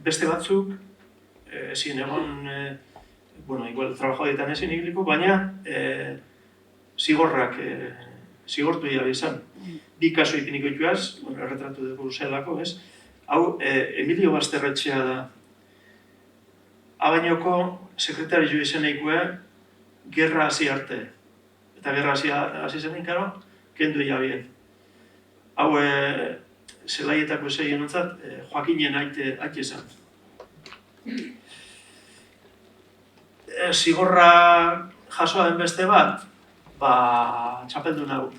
Beste batzuk, ezin egon, igual trabajadietan ezin igliko, baina zigortu iabe izan. 2 kaso ipiniko ituaz, erretratu dugu zelako, ez? Hau, Emilio Basterretxea da. Abaiñoko sekretario izeneikoa gerra hasi arte. Eta gerra hasi zenein, karo, kendu jabien. Hau, zelaietako ezeien ontzat, Joakinen aite izan. zigorra jasoa den beste bat, txapeldun hau,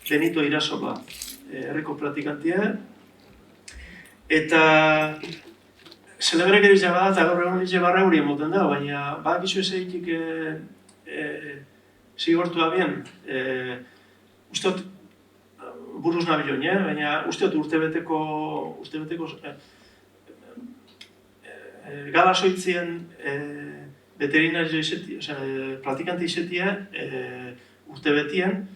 Benito Irasola, herriko pratikantia, eta zelebrekeriz jaga da, eta gaur egun nire barra hori emoten da, baina badakizu ez egitik zigortua bien. Usteot, buruz nabiloin, baina usteot urtebeteko galasoitzien veterinario izetia, praktikanti izetia urtebetien,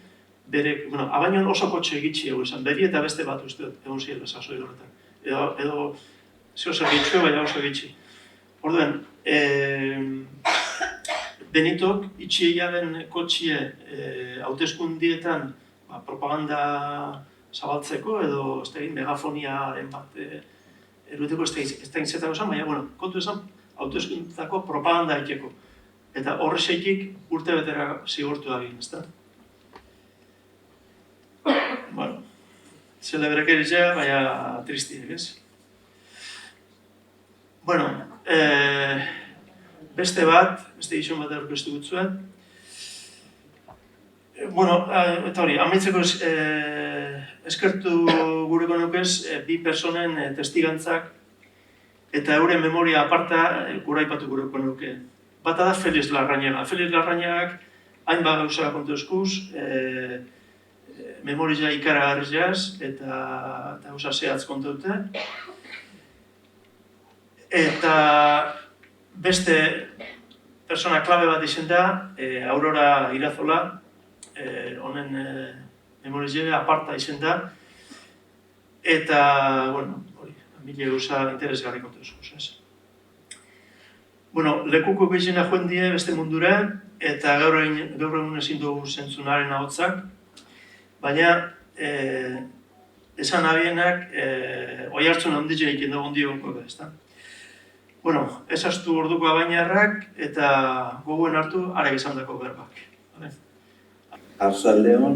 abainon oso kotxe egitzi egu esan, beri eta beste bat usteot, egon ziela sasoi horretan. Edo zeo zer gitxue, baina oso egitzi. Orduen, Benitok itxi egin kotxie hauteskundietan propaganda zabaltzeko edo megafoniaren bat eruteko ez da intzetako esan, baina kontu esan hauteskundetako propaganda egiteko. Eta horrexeikik urte betera zigortu egin, ez da? Zelebrekerizea, baina tristiek, ez? Beste izun bat aurkeztu gutzuen. Eta hori, amaitzeko eskertu gureko nukez bi personen testigantzak eta euren memoria aparta guraipatu gureko nuke. Bata da Felix Larrañaga. Felix Larrañagak hainbat gauza kontu eskuz, memoria ikaragarriz jaz eta gauza zehatz kontu dute. Eta beste persona klabe bat izen da, Aurora Irazola, honen memoria aparta izen da, eta, mila gauza interesgarri kontu eskuz. Lekuko behizena joan die beste mundura, eta gaur egun ezin dugu zentzunaren ahotsak, baina esan abienak oihartzun handitzen egiten dugu ondioko da, ezta? Ezaztu orduko abainarrak eta gogoen hartu arek esan dako berbak. Arratsaldeon,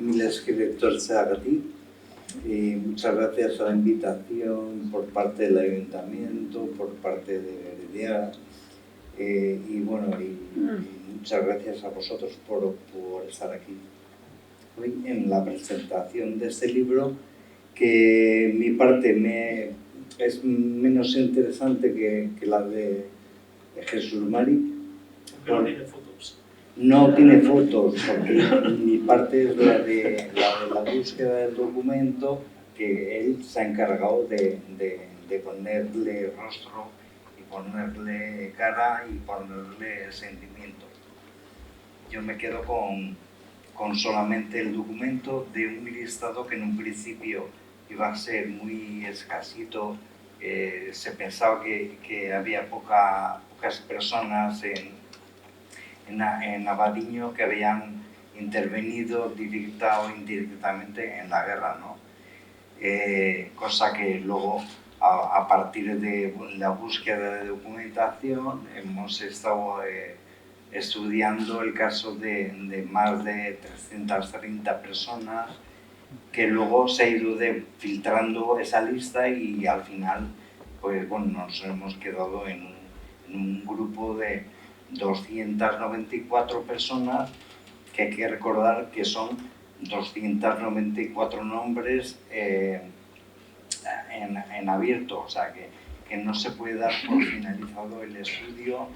mil esker etortzeagatik. Muchas gracias a la invitación por parte del Ayuntamiento, por parte de Heredia, y muchas gracias a vosotros por estar aquí hoy en la presentación de este libro, que mi parte es menos interesante que la de Jesús Mari. Pero tiene fotos. No tiene fotos, porque mi parte es la de la búsqueda del documento, que él se ha encargado de ponerle rostro y ponerle cara y ponerle sentimiento. Yo me quedo con solamente el documento de un listado que en un principio iba a ser muy escasito. Se pensaba que había pocas personas en Abadiño que habían intervenido directa o indirectamente en la guerra, ¿no? Cosa que luego, a partir de la búsqueda de documentación, hemos estado estudiando el caso de más de 330 personas, que luego se ha ido filtrando esa lista y al final nos hemos quedado en un grupo de 294 personas, que hay que recordar que son 294 nombres en abierto, o sea que no se puede dar por finalizado el estudio,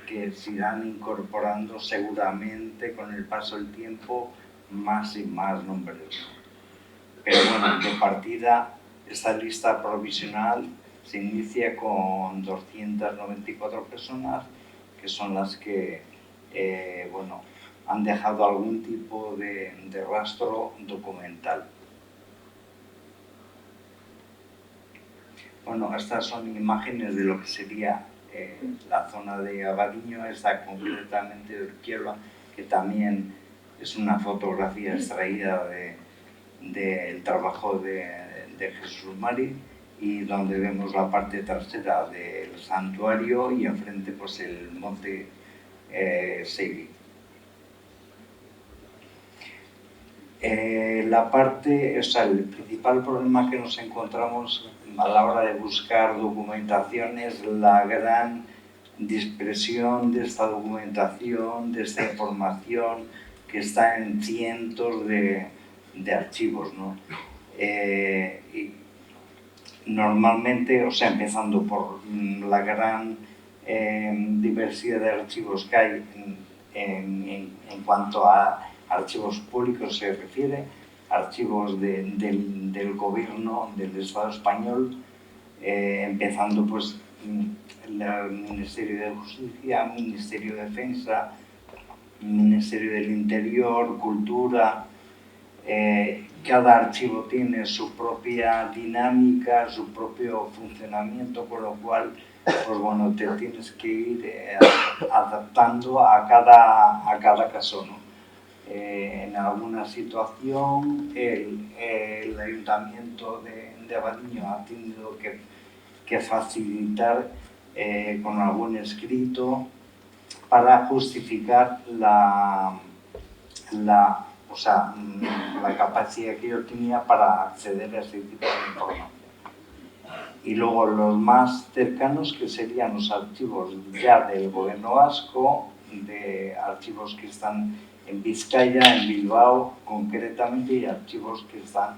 que se irán incorporando seguramente con el paso del tiempo más y más nombres. Pero de partida, esta lista provisional se inicia con 294 personas, que son las que han dejado algún tipo de rastro documental. Estas son imágenes de lo que sería la zona de Abadiño, esta concretamente de Urquiola, que también es una fotografía extraída del trabajo de Jesús Mari, y donde vemos la parte trasera del santuario y enfrente el monte Seibi. El principal problema que nos encontramos a la hora de buscar documentación es la gran dispersión de esta documentación, de esta información que está en cientos de archivos, ¿no? Y normalmente, o sea, empezando por la gran diversidad de archivos que hay en cuanto a archivos públicos se refiere, archivos del gobierno, del Estado español, empezando pues el Ministerio de Justicia, Ministerio de Defensa, Ministerio del Interior, Cultura. Cada archivo tiene su propia dinámica, su propio funcionamiento, con lo cual pues bueno, te tienes que ir adaptando a cada caso, ¿no? En alguna situación el Ayuntamiento de Abadiño ha tenido que facilitar con algún escrito para justificar la capacidad que yo tenía para acceder a ese tipo de información. Y luego los más cercanos, que serían los archivos ya del gobierno vasco, de archivos que están en Vizcaya, en Bilbao concretamente, y archivos que están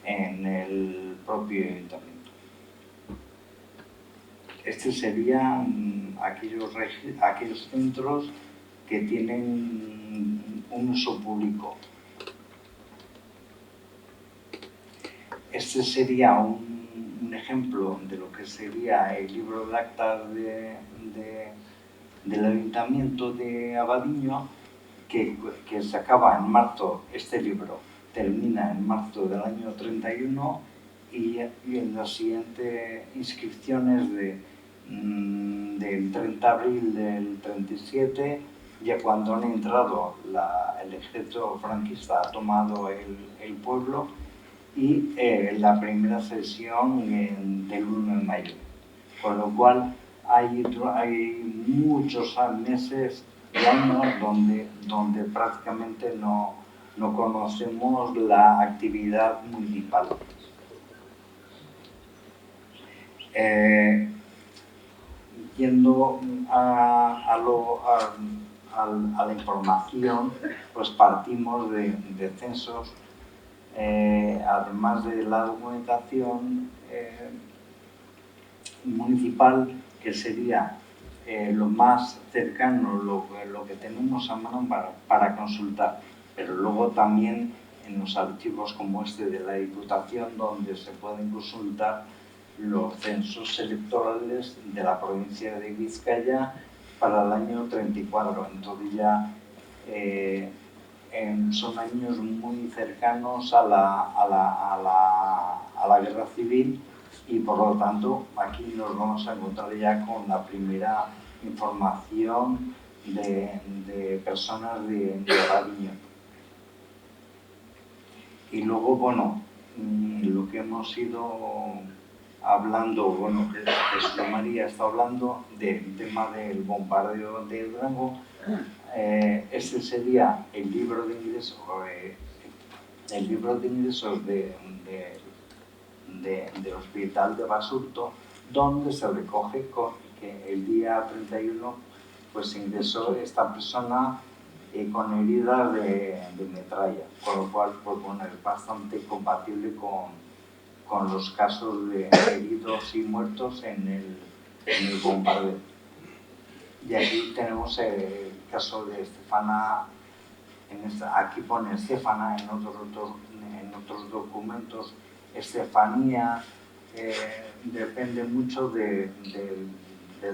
en el propio ayuntamiento. Estos serían aquellos centros que tienen un uso público. Este sería un ejemplo de lo que sería el libro de actas del Ayuntamiento de Abadiño, que se acaba en marzo. Este libro termina en marzo del año 31 y en las siguientes inscripciones del 30 de abril del 37, ya cuando han entrado el ejército franquista ha tomado el pueblo, y la primera sesión del 1 de mayo. Con lo cual hay muchos meses y años donde prácticamente no conocemos la actividad municipal. Yendo a la información, pues partimos de censos. Además de la documentación municipal, que sería lo más cercano, lo que tenemos a mano para consultar, pero luego también en los archivos como este de la Diputación, donde se pueden consultar los censos electorales de la provincia de Vizcaya para el año 34. Entonces ya son años muy cercanos a la guerra civil, y por lo tanto aquí nos vamos a encontrar ya con la primera información de personas de Abadiño. Y luego, bueno, lo que hemos ido hablando, bueno, que Jesús María está hablando del tema del bombardeo de Durango. Este sería el libro de ingresos, del Hospital de Basurto, donde se recoge que el día 31 pues ingresó esta persona con heridas de metralla, con lo cual pues, bueno, es bastante compatible con los casos de heridos y muertos en el bombardeo. Y aquí tenemos el caso de Estefana. Aquí pone Estefana, en otros documentos Estefanía, depende mucho del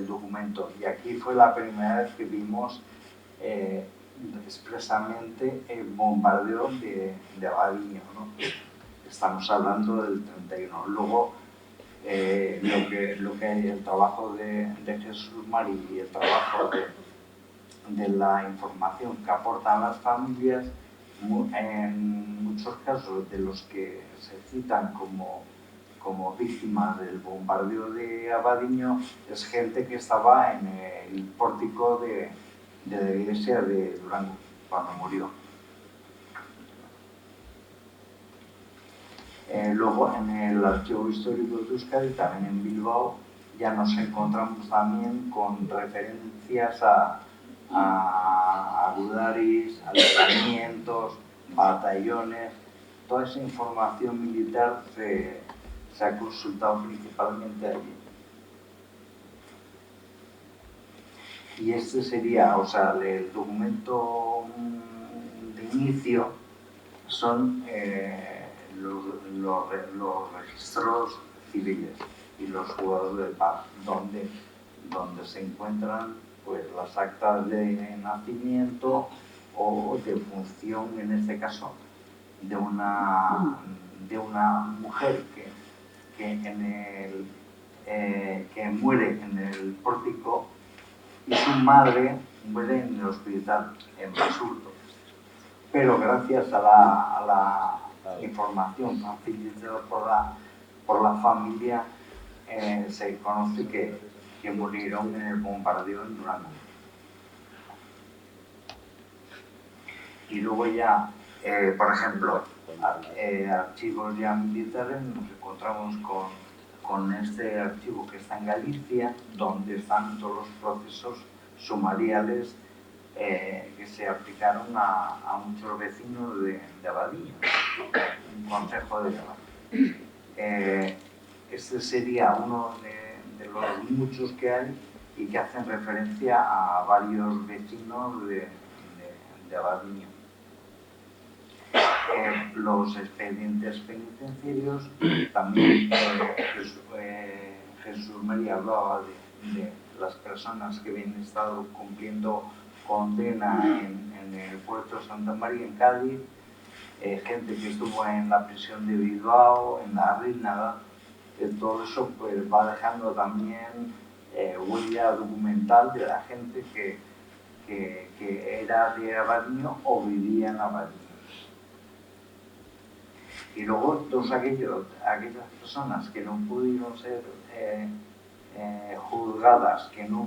documento. Y aquí fue la primera vez que vimos expresamente el bombardeo de Abadiño, ¿no? Estamos hablando del 31. Luego, lo que hay, el trabajo de Jesús Mari y el trabajo de la información que aportan las familias, en muchos casos de los que se citan como víctimas del bombardeo de Abadiño, es gente que estaba en el pórtico de la iglesia de Durango cuando murió. Luego en el Archivo Histórico de Euskadi, también en Bilbao, ya nos encontramos también con referencias a gudaris, alzamientos, batallones. Toda esa información militar se ha consultado principalmente allí. Y este sería, o sea, el documento de inicio son los registros civiles y los juzgados de paz, donde se encuentran pues las actas de nacimiento o de función, en este caso, de una mujer que muere en el pórtico y su madre muere en el hospital, en Basurto. Pero gracias a la información facilitada por la familia, se conoce que murieron en el bombardeo en Durango. Y luego ya, por ejemplo, archivos ya militares, nos encontramos con este archivo que está en Galicia, donde están todos los procesos sumariales que se aplicaron a muchos vecinos de Abadía, un concejo de Abadía. Este sería uno de los muchos que hay y que hacen referencia a varios vecinos de Abadiño. Los expedientes penitenciarios, también Jesús María hablaba de las personas que habían estado cumpliendo condena en el puerto de Santa María, en Cádiz, gente que estuvo en la prisión de Bilbao, en la Rínada. Todo eso pues va dejando también huella documental de la gente que era de Abadiño o vivía en Abadiño. Y luego todas aquellas personas que no pudieron ser juzgadas, que no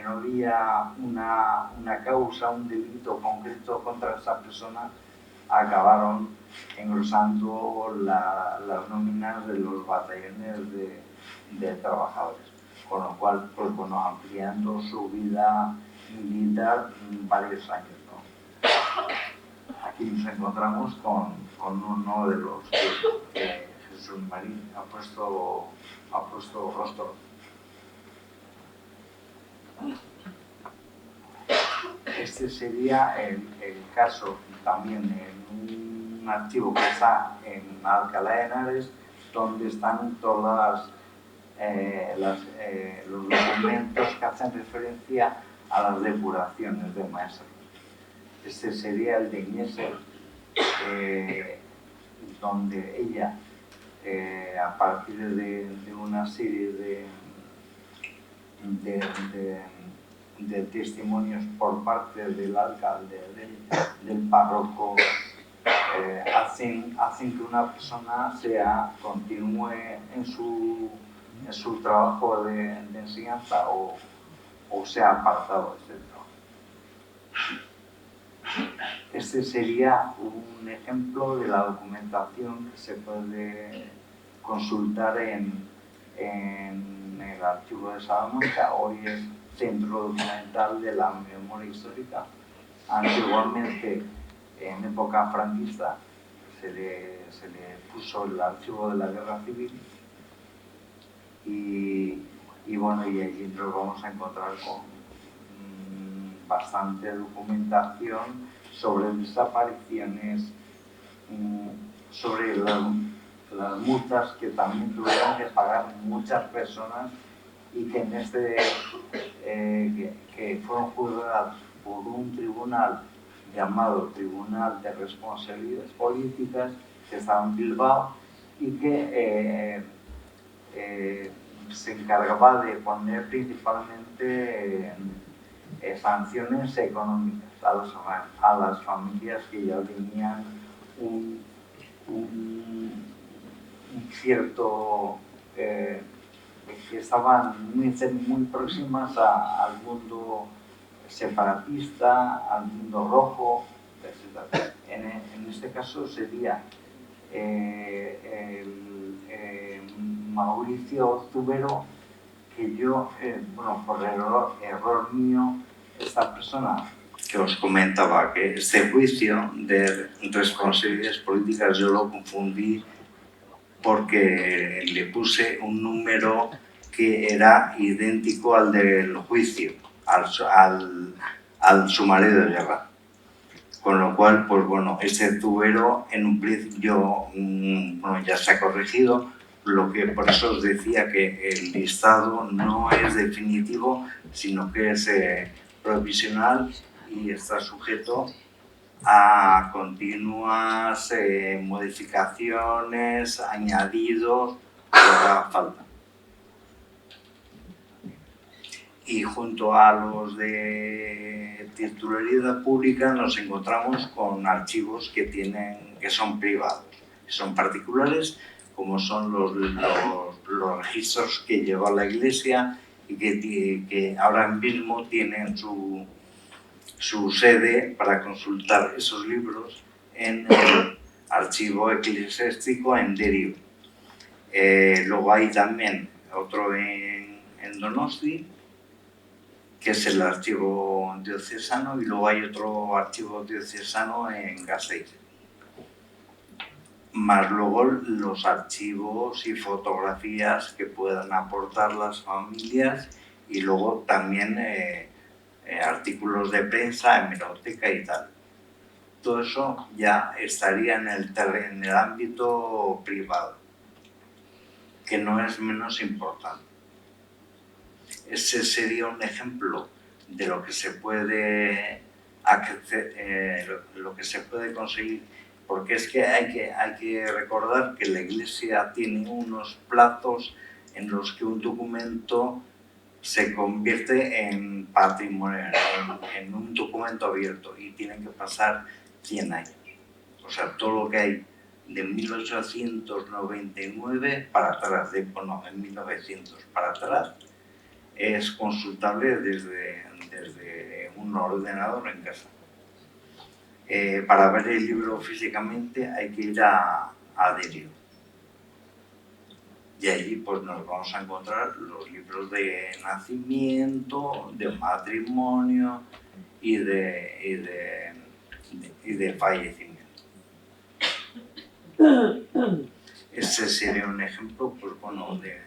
había una causa, un delito concreto contra esa persona, acabaron engrosando las nóminas de los batallones de trabajadores, con lo cual, pues bueno, ampliando su vida militar varios años, ¿no? Aquí nos encontramos con uno de los que Jesús Marín ha puesto rostro. Este sería el caso también en un archivo que está en Alcalá de Henares, donde están todas los documentos que hacen referencia a las depuraciones de maestros. Este sería el de Igneser, donde ella, a partir de una serie de testimonios por parte del alcalde, del párroco, hacen que una persona continúe en su trabajo de enseñanza o sea apartado de ese trabajo. Este sería un ejemplo de la documentación que se puede consultar en el archivo de Salamanca. Hoy es Centro Documental de la Memoria Histórica. Antiguamente, en época franquista, se le puso el archivo de la Guerra Civil y bueno, y allí nos vamos a encontrar con bastante documentación sobre desapariciones, sobre las multas que también tuvieron que pagar muchas personas y que que fueron juzgadas por un tribunal llamado Tribunal de Responsabilidades Políticas, que estaba en Bilbao y que se encargaba de poner principalmente sanciones económicas a las familias que ya tenían un cierto, que estaban muy próximas al mundo separatista, al mundo rojo, etc. En este caso sería Mauricio Zubero, que yo, por error mío, esta persona que os comentaba que este juicio de responsabilidades políticas yo lo confundí porque le puse un número que era idéntico al del juicio, al sumario de guerra. Con lo cual, pues bueno, ese tubero en un principio ya se ha corregido, lo que por eso os decía que el listado no es definitivo, sino que es provisional y está sujeto a continuas modificaciones, añadidos, que haga falta. Y junto a los de titularidad pública nos encontramos con archivos que son privados, que son particulares, como son los registros que lleva la Iglesia y que ahora mismo tienen su sede para consultar esos libros en el archivo eclesiástico en Derio. Luego hay también otro en Donosti, que es el archivo diocesano, y luego hay otro archivo diocesano en Gasteiz. Más luego los archivos y fotografías que puedan aportar las familias y luego también artículos de prensa, hemeroteca y tal. Todo eso ya estaría en el ámbito privado, que no es menos importante. Ese sería un ejemplo de lo que se puede conseguir, porque es que hay que recordar que la Iglesia tiene unos plazos en los que un documento se convierte en patrimonio, en un documento abierto, y tienen que pasar 100 años. O sea, todo lo que hay de 1899 para atrás, en 1900 para atrás, es consultable desde un ordenador en casa. Para ver el libro físicamente hay que ir a Derio. Y allí pues nos vamos a encontrar los libros de nacimiento, de matrimonio y de fallecimiento. Ese sería un ejemplo, pues bueno, de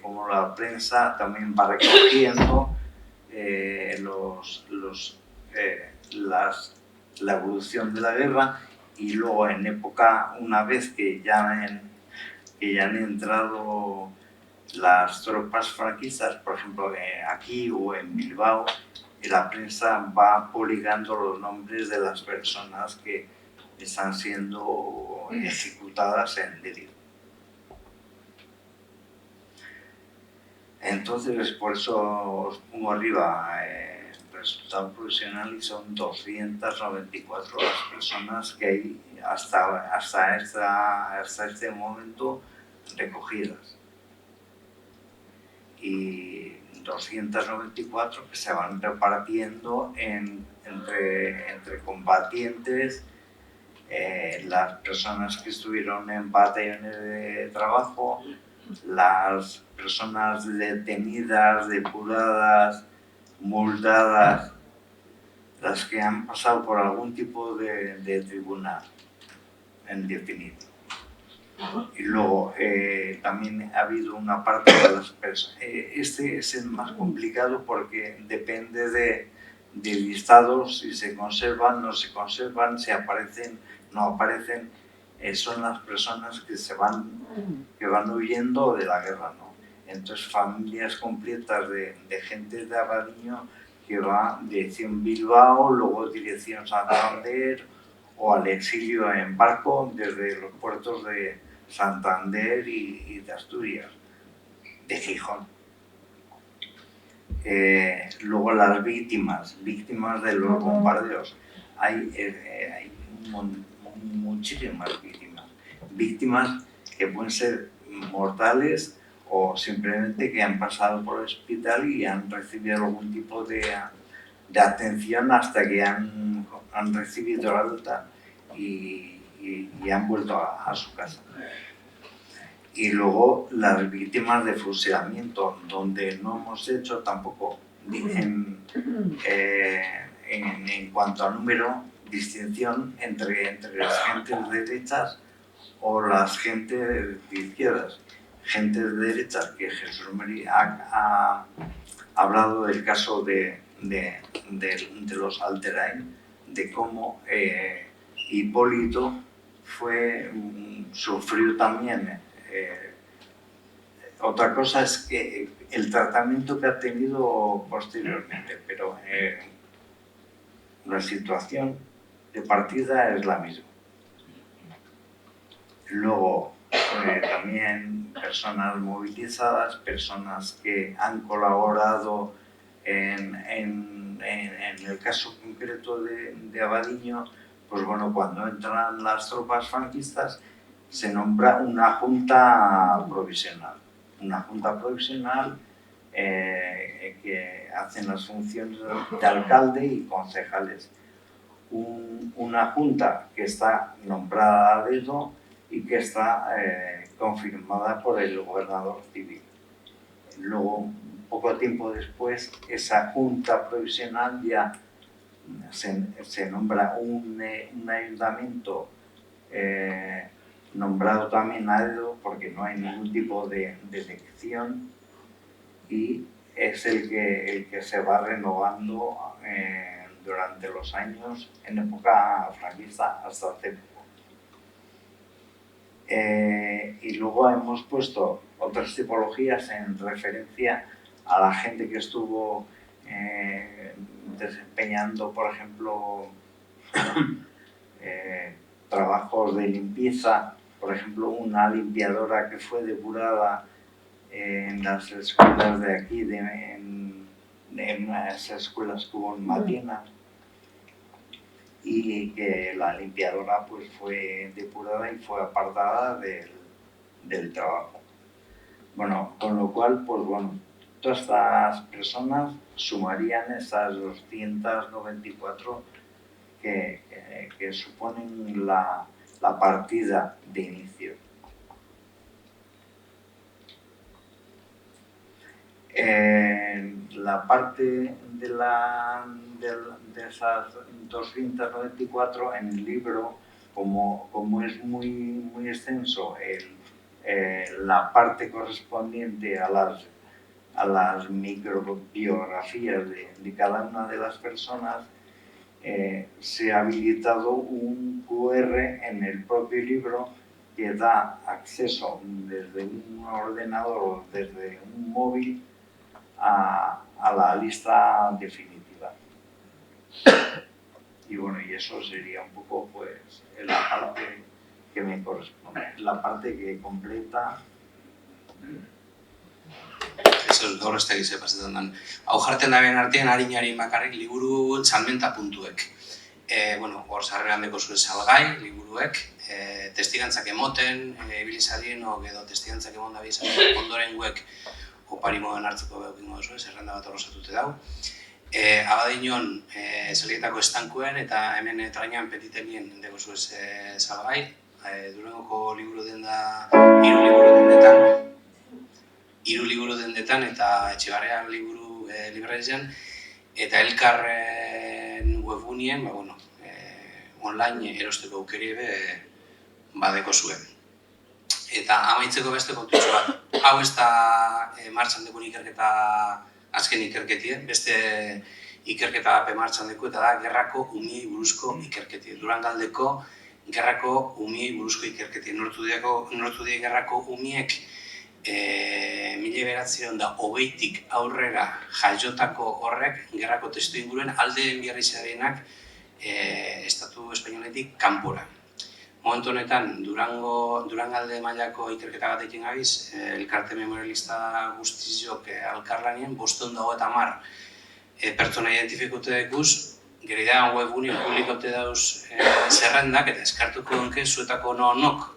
cómo la prensa también va recogiendo la evolución de la guerra, y luego en época, una vez que ya han entrado las tropas franquistas, por ejemplo aquí o en Bilbao, la prensa va publicando los nombres de las personas que están siendo ejecutadas en Derio. Entonces, por eso os pongo arriba el resultado provisional, y son 294 las personas que hay hasta este momento recogidas. Y 294 que se van repartiendo entre combatientes, las personas que estuvieron en batallones de trabajo, las personas detenidas, depuradas, multadas, las que han pasado por algún tipo de tribunal, en definitivo. Y luego también ha habido una parte de las personas. Este es el más complicado porque depende de listados, si se conservan, no se conservan, si aparecen, no aparecen. Son las personas que van huyendo de la guerra, ¿no? Entonces, familias completas de gente de Abadiño que va dirección Bilbao, luego dirección Santander, o al exilio en barco desde los puertos de Santander y de Asturias, de Gijón. Luego las víctimas de los bombardeos. Hay muchísimas víctimas que pueden ser mortales o simplemente que han pasado por el hospital y han recibido algún tipo de atención hasta que han recibido la alta y han vuelto a su casa. Y luego las víctimas de fusilamiento, donde no hemos hecho tampoco en cuanto a número, distinción entre las gentes derechas o las gentes de izquierdas. Gentes derechas, que Jesús María ha hablado del caso de los Alterain, de cómo Hipólito sufrió también. Otra cosa es que el tratamiento que ha tenido posteriormente, pero la situación de partida es la misma. Luego, también personas movilizadas, personas que han colaborado en el caso concreto de Abadiño, pues bueno, cuando entran las tropas franquistas se nombra una junta provisional. Una junta provisional que hacen las funciones de alcalde y concejales. Una junta que está nombrada a dedo y que está confirmada por el gobernador civil. Luego, poco tiempo después, esa junta provisional ya se nombra un ayuntamiento nombrado también a dedo, porque no hay ningún tipo de elección, y es el que se va renovando durante los años en época franquista hasta hace poco. Y luego hemos puesto otras tipologías en referencia a la gente que estuvo desempeñando, por ejemplo, trabajos de limpieza. Por ejemplo, una limpiadora que fue depurada en las escuelas de aquí, en unas escuelas que hubo en Matiena, y que la limpiadora pues fue depurada y fue apartada del trabajo. Bueno, con lo cual, pues bueno, todas estas personas sumarían esas 294 que suponen la partida de inicio. La parte de esas 294 en el libro, como es muy extenso, la parte correspondiente a las microbiografías de cada una de las personas, se ha habilitado un QR en el propio libro que da acceso desde un ordenador o desde un móvil a la lista definitiva. Y bueno, y eso sería un poco pues la parte que me corresponde, la parte que completa. Eso gaur ez da gize pasetan den. Hau jartzen da ben artean harinari bakarrik liburu salmenta puntuek. Bueno, hor sarreran deko zuen salgai, liburuek, testigantzak emoten, ibilizarien, edo testigantzak emon da bizan, ondoren guek opari moden hartzeko behaukingo duzuen, zerrenda bat horrosatute dau. Abadiñon zelietako estankuen eta hemen trainan petitenien deko zuen salgai. Durangoko liburu den da, 3 liburu dendetan eta Etxebarrian liburu librarian, eta Elkarren webgunien, online erosteko aukeri badeko zuen. Eta amaitzeko beste kontutxo bat. Hau ez da martxan dekun ikerketa, azken ikerketie, beste ikerketa martxan deku, eta da gerrako umiei buruzko ikerketie. Durangaldeko gerrako umiei buruzko ikerketie. Nortu die gerrako umiek 1920tik aurrera jaiotako horrek gerrako testu inguruen alde biarrizarenak Estatu Espainoletik kanpora. Momentu honetan, Durangalde mailako ikerketa bat egin gabiz, elkarte memorialista guztiziok alkarlanien, 550 pertsona identifikute dekuz, gero da webgunien publikote dauz zerrendak, eta eskartuko donke zuetako no-nok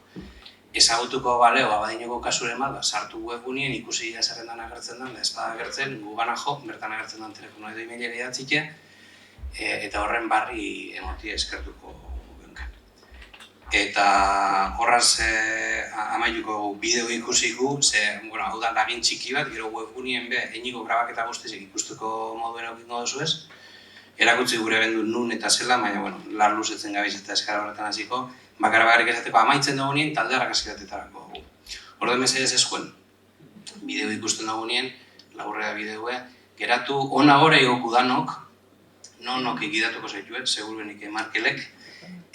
ezagutuko baleo Abadiñoko kasuren bat, sartu webgunien ikusi zerrendan agertzen den, da ez bada agertzen, gugana jo, bertan agertzen den telefono edo emailera idatzite, eta horren barri emotia eskertuko genken. eta horraz amaituko bideo ikusiku, hau da lagin txiki bat, gero webgunien einiko grabaketa guztizik ikusteko moduen eukiko duzu ez. Erakutsi gure bendu nun eta zela, baina lar luzetzen gabiz eta eskara horretan hasiko, bakarrik esateko amaitzen dugunien talde argazkiratetarako dugu. Orduan mesedez eskuen, bideo ikusten dugunien, laburrea bideoa, geratu ona gora igoku danok, nonok ikidatuko zaituet, seguruenik Markelek,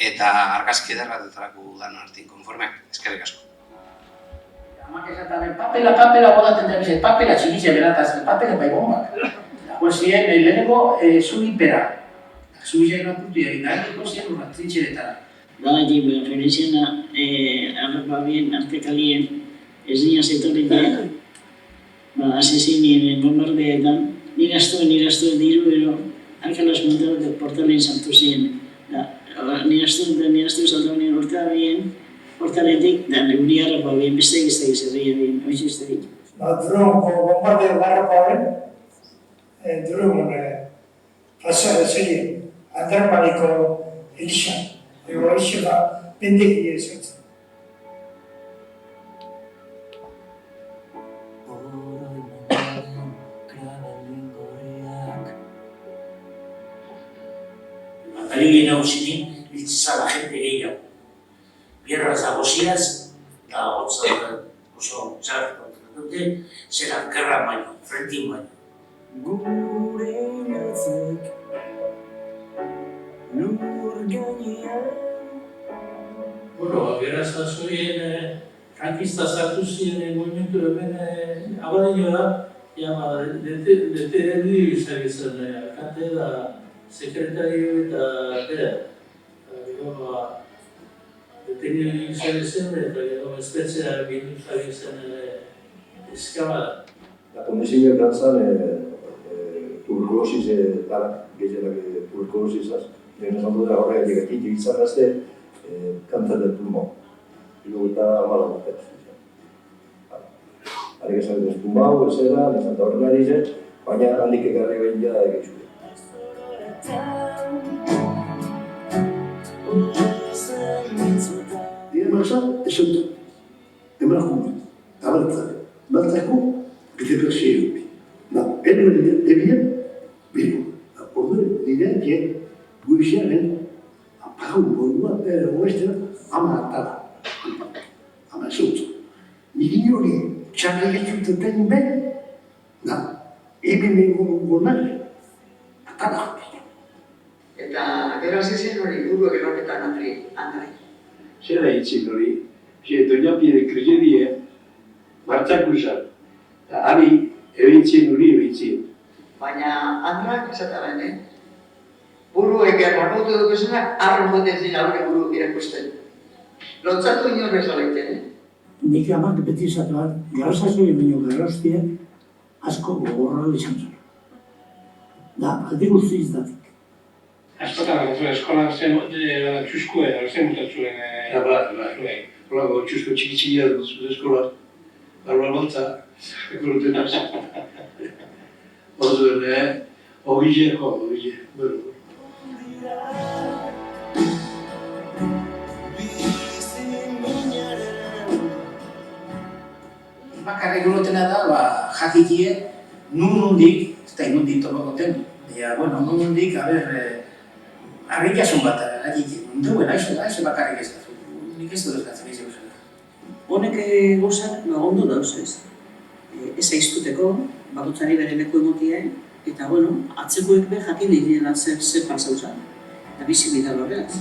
eta argazki ederratetarako dan hartin konforme, eskerrik asko. Amak esaten, papela bodaten da bizet, papela txikitzen berataz, papela bai bombak. Pues zien, leheneko zuripera. Zuripera irakurtu egin, dago zien urra, trintxeretara. Da, referentziena, agerpabien, artekalien, ez dina zetorretan, asesinien bombardeetan, nigaztuen diru, ero, arkalas montarotek portalen sartu ziren. Nigaztuen saldaunien urtea bien, portaletik, da, neuriarra babien, beste egizte gizerria bien, oizizte ditu. Drone bombardeo garraparen, drone zein, Andramaniko elisa, elisa pendeki ezatzen. Batalioen nagusinik, biltzizala jente gehiago. Bierraz dagoziaz, eta oso txarrako dute, zera gerra baino, frentin baino. Gure inatzek lur gainean. Beraz, azurien frankista sartu ziren movimentu hemen abadino da, detenidu izan izan, alkate da, sekretario eta bera. Detenidu izan izan, eta gero espetzea bildu izan izan eskabada. La condición de alcanzar tuberculosis gehienak tuberculosisaz, lehen esan dut horrega llegatik izan gazte cáncer del pulmón. Luego eta mala batez. Harek esan dut pulmau, ezera, nesan da horren ari zen, baina handik ekarri behin jada egitzu. Dien marza, esan dut, emakume, abertzak, batzako, bete persiegu. Eduen debien, bilbo. Orduan, direak, guixiaren, apagau modua, oestera, ama atara. Ama esautzu. Niri hori txarra egituten ben, eben egon gonar, atara. Eta gero hasi zen hori buru eroketan Andrai. Zera hitzin hori, doña pide krierie, martxakusak, eta ari ebitzin hori ebitzin. Baina Andrak esataren, buru eger marmotu duguzunak, arro moten zila hori buru irakusten. Lotzatu inorrez aleiten, Nik amak beti izatuan, garrasazio baino garrostia asko gogorra izan zuen. Da, alde guzti izdatik. Askotan, eskola zen txuskue, zen mutatzuen zuen. Horako txusko txikitxia dut eskola, barba baltza, ekoruten az. Orduen, ogile. Bakarrik gurutena da, jakikie, nundik, eta inundik topakoten. Nundik, argitasun bat, duen, aizu bakarrik ez dut. Nik ez dut ezkatzen izan zuen. Honek gozak ondo dauz ez. Ez aiztuteko, bakotzari bere leku emotia, eta atzekoek be jakin direla zer pasauzan. Eta bizi bidal horregaz.